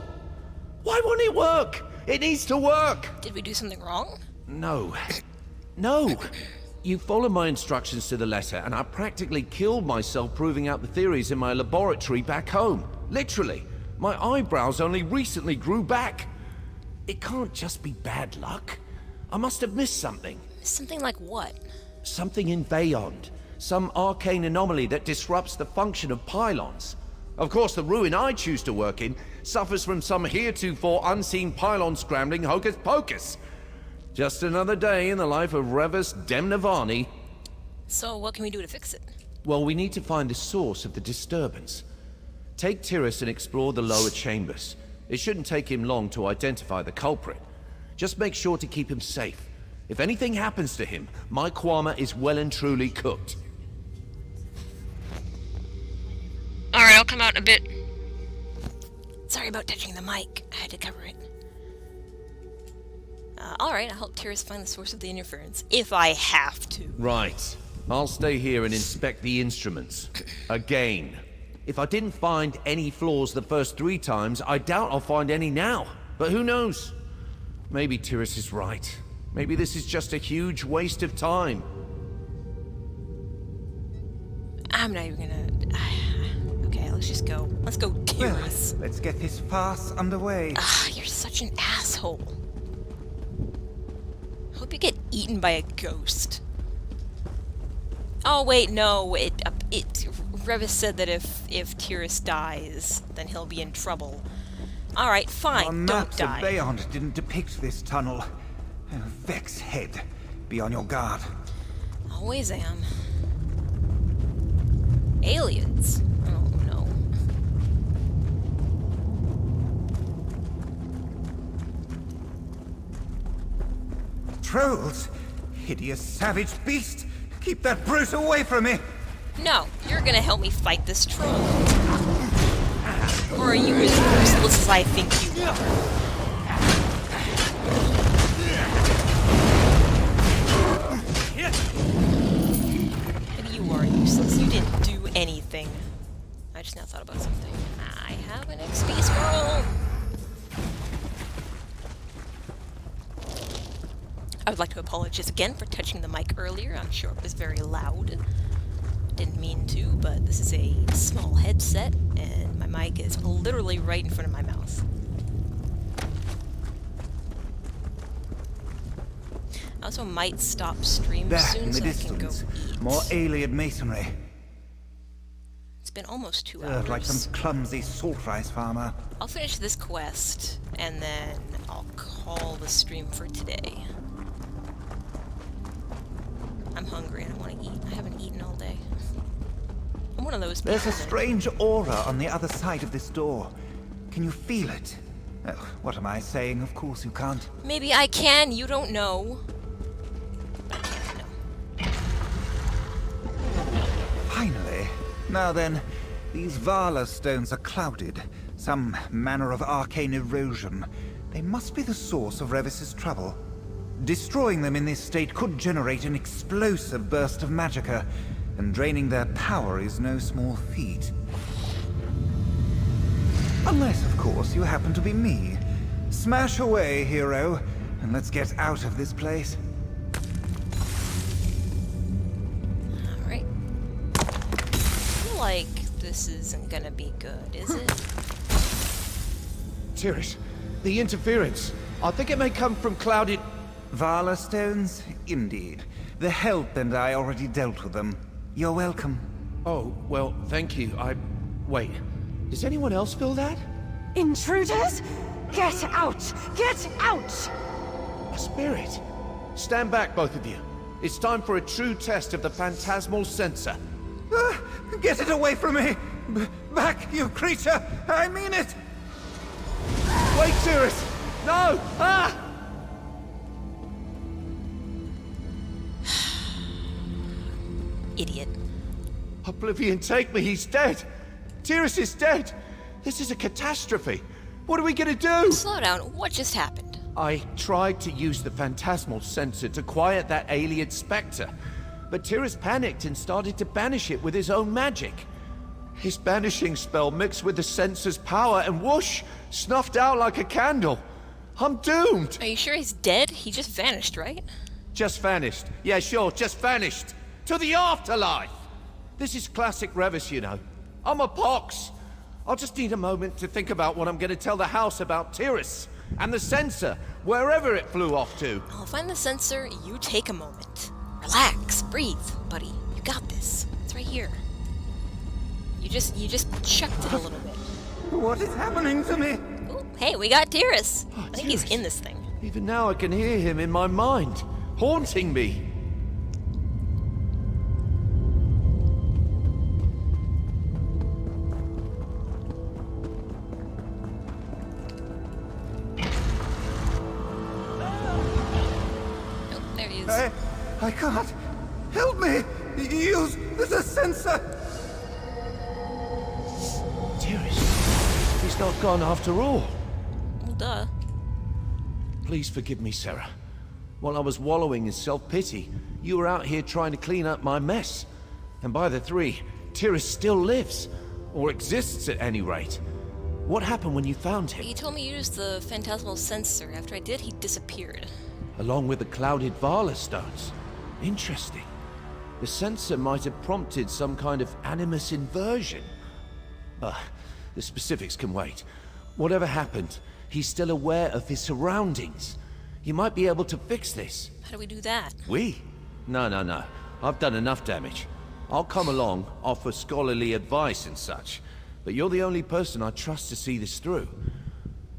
Why won't it work? It needs to work! Did we do something wrong? No. No! You followed my instructions to the letter, and I practically killed myself proving out the theories in my laboratory back home. Literally. My eyebrows only recently grew back. It can't just be bad luck. I must have missed something. Something like what? Something in Beyond. Some arcane anomaly that disrupts the function of pylons. Of course, the ruin I choose to work in suffers from some heretofore unseen pylon scrambling hocus pocus. Just another day in the life of Revis Demnavani. So what can we do to fix it? Well, we need to find the source of the disturbance. Take Tyrus and explore the lower chambers. It shouldn't take him long to identify the culprit. Just make sure to keep him safe. If anything happens to him, my Kwama is well and truly cooked. out a bit. Sorry about touching the mic. I had to cover it. Alright, I'll help Tyrus find the source of the interference. If I have to. Right. I'll stay here and inspect the instruments. Again. If I didn't find any flaws the first 3 times, I doubt I'll find any now. But who knows? Maybe Tyrus is right. Maybe this is just a huge waste of time. I'm not even gonna... Okay, let's just go. Let's go, Tyrus. Well, let's get this farce underway. Ah, you're such an asshole. Hope you get eaten by a ghost. Oh wait, no. Revis said that if Tyrus dies, then he'll be in trouble. All right, fine. Our Don't maps die. of Beyond didn't depict this tunnel. Vex head. Be on your guard. Always am. Aliens. Oh no. Trolls! Hideous savage beast! Keep that brute away from me! No, you're gonna help me fight this troll. Or are you as useless as I think you are? Maybe you are useless. You didn't do anything. I just now thought about something. I have an XP scroll! I would like to apologize again for touching the mic earlier. I'm sure it was very loud. Didn't mean to, but this is a small headset, and my mic is literally right in front of my mouth. I also might stop stream There, soon in the so distance, I can go eat. more alien masonry. It's been almost 2 hours. Like some clumsy salt rice farmer. I'll finish this quest, and then I'll call the stream for today. I'm hungry and I want to eat. I haven't eaten all day. I'm one of those people. There's a strange aura on the other side of this door. Can you feel it? Oh, what am I saying? Of course you can't. Maybe I can, you don't know. Finally. Now then, these Vala stones are clouded. Some manner of arcane erosion. They must be the source of Revis's trouble. Destroying them in this state could generate an explosive burst of magicka, and draining their power is no small feat. Unless, of course, you happen to be me. Smash away, hero, and let's get out of this place. Alright. I feel like this isn't gonna be good, is it? Tyrus, the interference. I think it may come from clouded... Vala stones? Indeed. The Help and I already dealt with them. You're welcome. Oh, well, thank you. Wait. Does anyone else feel that? Intruders? Get out! Get out! A spirit. Stand back, both of you. It's time for a true test of the phantasmal sensor. Get it away from me! Back, you creature! I mean it! Wait, Tyrus! No! Ah! Idiot. Oblivion, take me, he's dead! Tyrus is dead! This is a catastrophe! What are we gonna do? Slow down, what just happened? I tried to use the phantasmal sensor to quiet that alien specter, but Tyrus panicked and started to banish it with his own magic. His banishing spell mixed with the sensor's power and whoosh, snuffed out like a candle. I'm doomed! Are you sure he's dead? He just vanished, right? Just vanished. Yeah, sure, just vanished. To the afterlife! This is classic Revis, you know. I'm a pox. I'll just need a moment to think about what I'm going to tell the house about Tyrus and the sensor, wherever it flew off to. I'll find the sensor, you take a moment. Relax, breathe, buddy. You got this. It's right here. You just chucked it a little bit. What is happening to me? Ooh, hey, we got Tyrus. Oh, I think he's in this thing. Even now I can hear him in my mind, haunting me. Oh, there he is. I can't. Help me! Use the sensor! He's not gone after all. Well, duh. Please forgive me, Sarah. While I was wallowing in self-pity, you were out here trying to clean up my mess. And by the three, Tyrus still lives. Or exists at any rate. What happened when you found him? He told me to use the phantasmal sensor. After I did, he disappeared. Along with the clouded Vala stones. Interesting. The sensor might have prompted some kind of animus inversion. The specifics can wait. Whatever happened, he's still aware of his surroundings. You might be able to fix this. How do we do that? We? No. I've done enough damage. I'll come along, offer scholarly advice and such. But you're the only person I trust to see this through.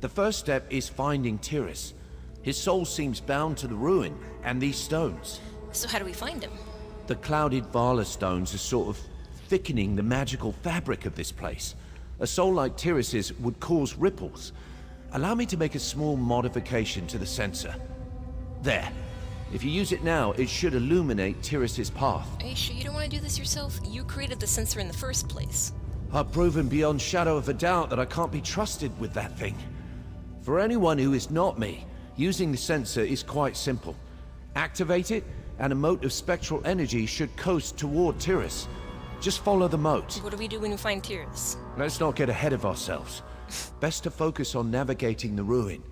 The first step is finding Tyrus. His soul seems bound to the ruin and these stones. So how do we find him? The clouded Vala stones are sort of thickening the magical fabric of this place. A soul like Tyrus's would cause ripples. Allow me to make a small modification to the sensor. There. If you use it now, it should illuminate Tyrus's path. Are you sure you don't want to do this yourself? You created the sensor in the first place. I've proven beyond shadow of a doubt that I can't be trusted with that thing. For anyone who is not me, using the sensor is quite simple. Activate it, and a mote of spectral energy should coast toward Tyrus. Just follow the mote. What do we do when we find Tyrus? Let's not get ahead of ourselves. Best to focus on navigating the ruin.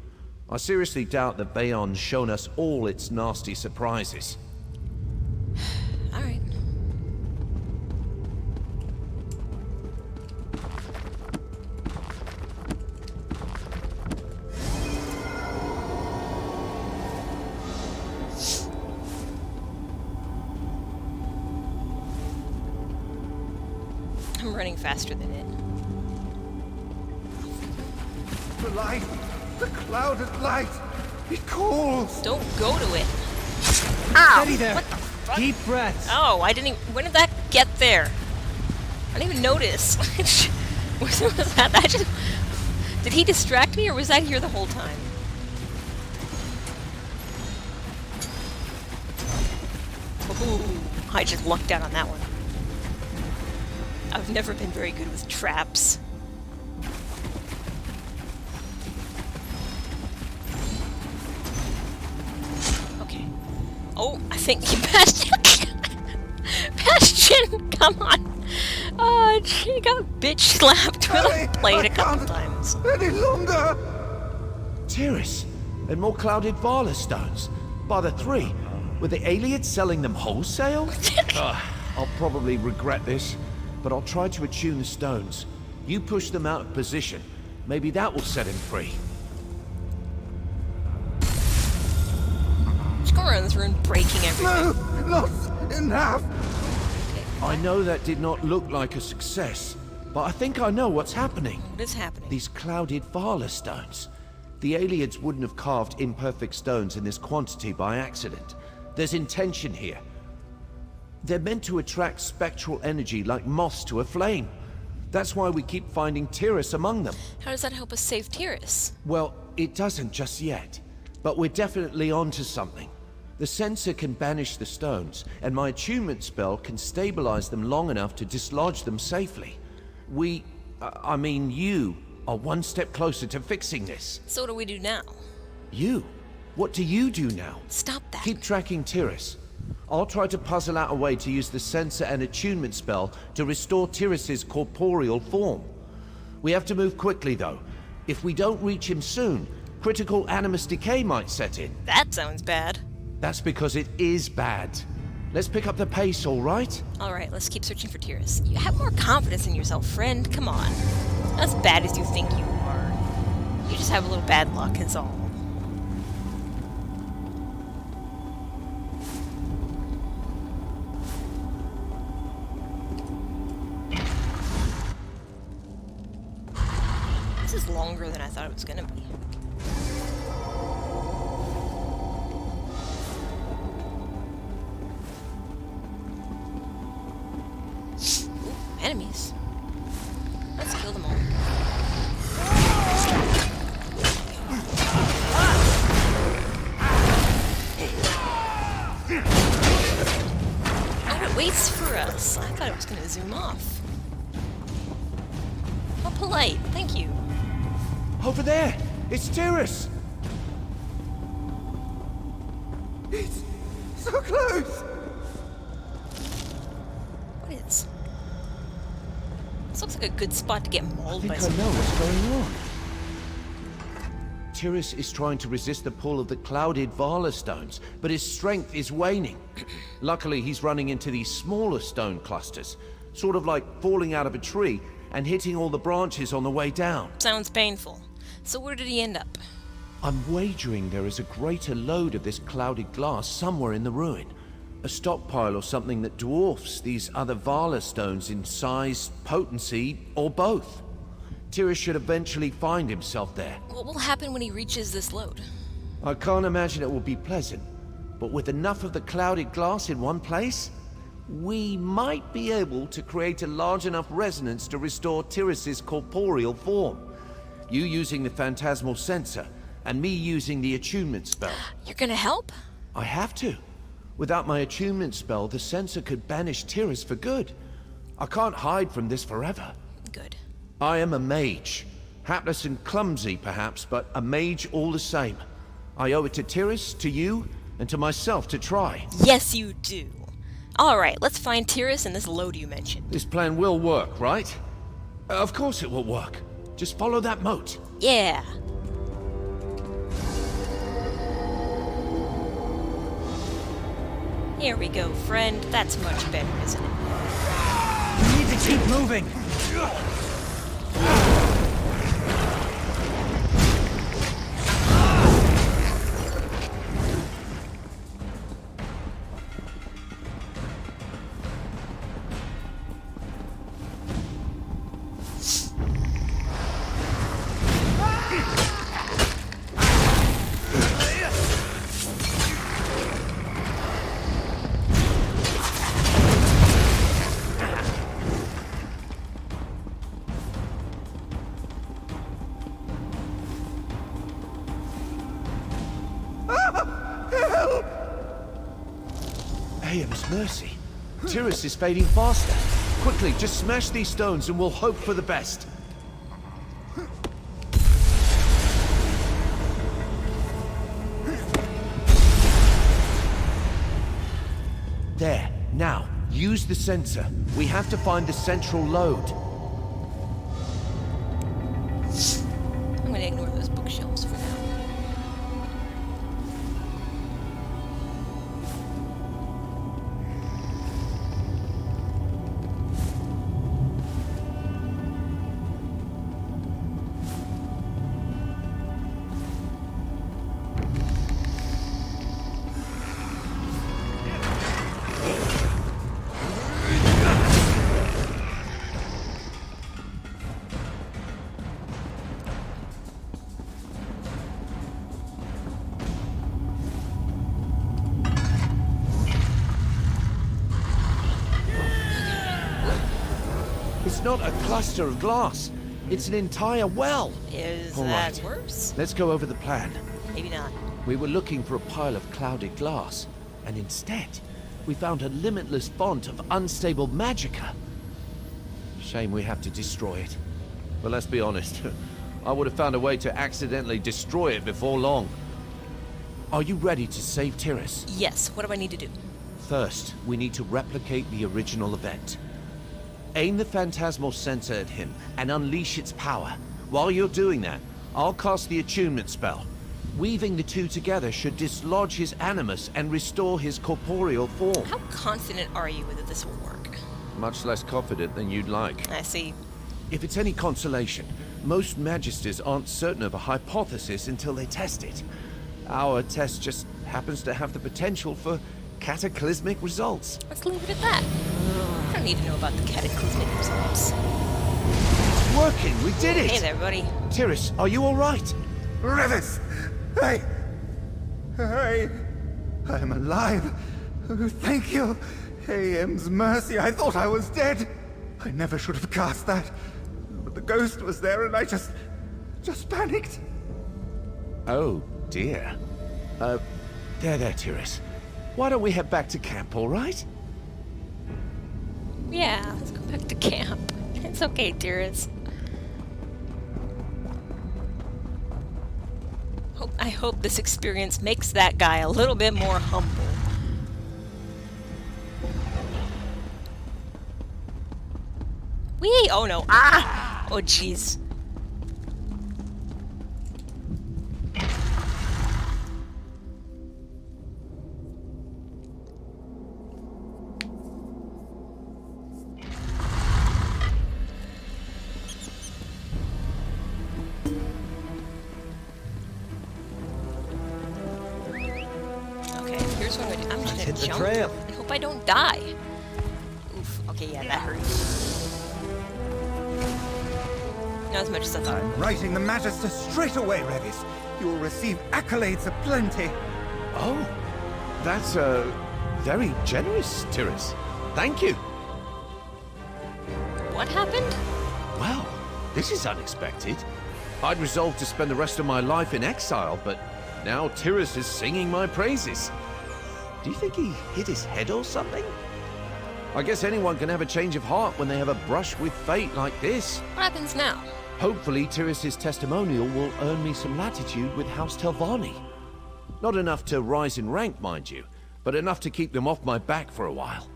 I seriously doubt that Bayon's shown us all its nasty surprises. Alright. I'm running faster than it. The light! The clouded light! It calls! Don't go to it! Ow! Steady there! What the fuck? Deep breaths! Oh, I didn't even... When did that get there? I didn't even notice. Was that just... Did he distract me, or was I here the whole time? Ooh, I just lucked out on that one. I've never been very good with traps. Okay. Oh, I think Bastion. Bastion, come on. She got bitch slapped with a plate a couple times. Any longer! Tyrus, and more clouded Vala stones. By the three. Were the aliens selling them wholesale? I'll probably regret this, but I'll try to attune the stones. You push them out of position. Maybe that will set him free. Just go around this room breaking everything. No! Not enough! I know that did not look like a success, but I think I know what's happening. What is happening? These clouded Vala stones. The aliens wouldn't have carved imperfect stones in this quantity by accident. There's intention here. They're meant to attract spectral energy like moths to a flame. That's why we keep finding Tyrus among them. How does that help us save Tyrus? Well, it doesn't just yet, but we're definitely onto something. The sensor can banish the stones, and my attunement spell can stabilize them long enough to dislodge them safely. I mean you, are one step closer to fixing this. So what do we do now? You? What do you do now? Stop that. Keep tracking Tyrus. I'll try to puzzle out a way to use the sensor and attunement spell to restore Tyrus's corporeal form. We have to move quickly, though. If we don't reach him soon, critical animus decay might set in. That sounds bad. That's because it is bad. Let's pick up the pace, all right? All right, let's keep searching for Tyrus. You have more confidence in yourself, friend. Come on. Not as bad as you think you are. You just have a little bad luck, is all. This is longer than I thought it was gonna be. Ooh, enemies. Let's kill them all. Oh, it waits for us. I thought it was gonna zoom off. How polite. Thank you. Over there! It's Tyrus! It's so close! What is? This looks like a good spot to get mauled by I some. know what's going on. Tyrus is trying to resist the pull of the clouded Vala stones, but his strength is waning. Luckily, he's running into these smaller stone clusters, sort of like falling out of a tree and hitting all the branches on the way down. Sounds painful. So where did he end up? I'm wagering there is a greater load of this clouded glass somewhere in the ruin. A stockpile or something that dwarfs these other Vala stones in size, potency, or both. Tyrus should eventually find himself there. What will happen when he reaches this load? I can't imagine it will be pleasant, but with enough of the clouded glass in one place, we might be able to create a large enough resonance to restore Tyrus's corporeal form. You using the phantasmal sensor, and me using the attunement spell. You're gonna help? I have to. Without my attunement spell, the sensor could banish Tyrus for good. I can't hide from this forever. Good. I am a mage. Hapless and clumsy, perhaps, but a mage all the same. I owe it to Tyrus, to you, and to myself to try. Yes, you do. Alright, let's find Tyrus and this load you mentioned. This plan will work, right? Of course it will work. Just follow that moat. Yeah. Here we go, friend. That's much better, isn't it? We need to keep moving! Ayam's mercy. Tyrus is fading faster. Quickly, just smash these stones and we'll hope for the best. There. Now, use the sensor. We have to find the central load. I'm gonna ignore those bookshelves for now. It's not a cluster of glass. It's an entire well. Is All that right. worse? Let's go over the plan. Maybe not. We were looking for a pile of clouded glass, and instead, we found a limitless font of unstable magicka. Shame we have to destroy it. But let's be honest, I would have found a way to accidentally destroy it before long. Are you ready to save Tyrus? Yes, what do I need to do? First, we need to replicate the original event. Aim the phantasmal sensor at him and unleash its power. While you're doing that, I'll cast the attunement spell. Weaving the two together should dislodge his animus and restore his corporeal form. How confident are you that this will work? Much less confident than you'd like. I see. If it's any consolation, most magisters aren't certain of a hypothesis until they test it. Our test just happens to have the potential for cataclysmic results. Let's leave it at that. I don't need to know about the cataclysmic results. It's working! We did it! Hey there, buddy. Tyrus, are you alright? Revis! I am alive. Oh, thank you. AM's mercy, I thought I was dead. I never should have cast that. But the ghost was there and I just panicked. Oh, dear. There, Tyrus. Why don't we head back to camp, alright? Yeah, let's go back to camp. It's okay, Tyrus. I hope this experience makes that guy a little bit more humble. Whee! Oh no. Ah! Oh jeez. Okay, here's what I'm gonna do. I'm just gonna hit the jump trail. and hope I don't die. Oof. Okay, yeah, that hurt. Not as much as I thought. I'm writing the Magister straight away, Revis. You will receive accolades aplenty. Oh, that's, very generous, Tyrus. Thank you. What happened? Well, this is unexpected. I'd resolved to spend the rest of my life in exile, but now Tyrus is singing my praises. Do you think he hit his head or something? I guess anyone can have a change of heart when they have a brush with fate like this. What happens now? Hopefully, Tyrus's testimonial will earn me some latitude with House Telvanni. Not enough to rise in rank, mind you, but enough to keep them off my back for a while.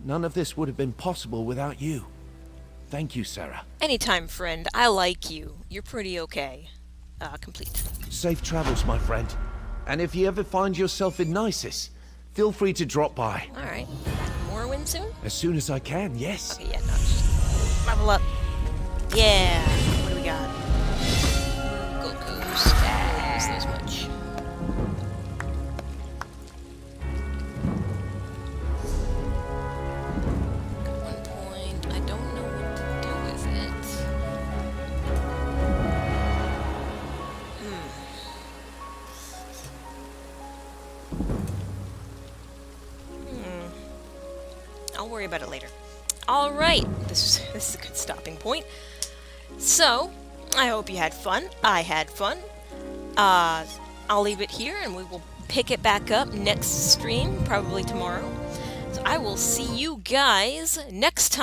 None of this would have been possible without you. Thank you, Sarah. Anytime, friend. I like you. You're pretty okay. Complete. Safe travels, my friend. And if you ever find yourself in Nisus, feel free to drop by. Alright. Morrowind soon? As soon as I can, yes. Okay, yeah, no, just level up. Yeah. What do we got? Gold Coast. Use those much. Got 1 point. I don't know what to do with it. I'll worry about it later. Alright, this is a good stopping point. So, I hope you had fun. I had fun. I'll leave it here and we will pick it back up next stream, probably tomorrow. So I will see you guys next time.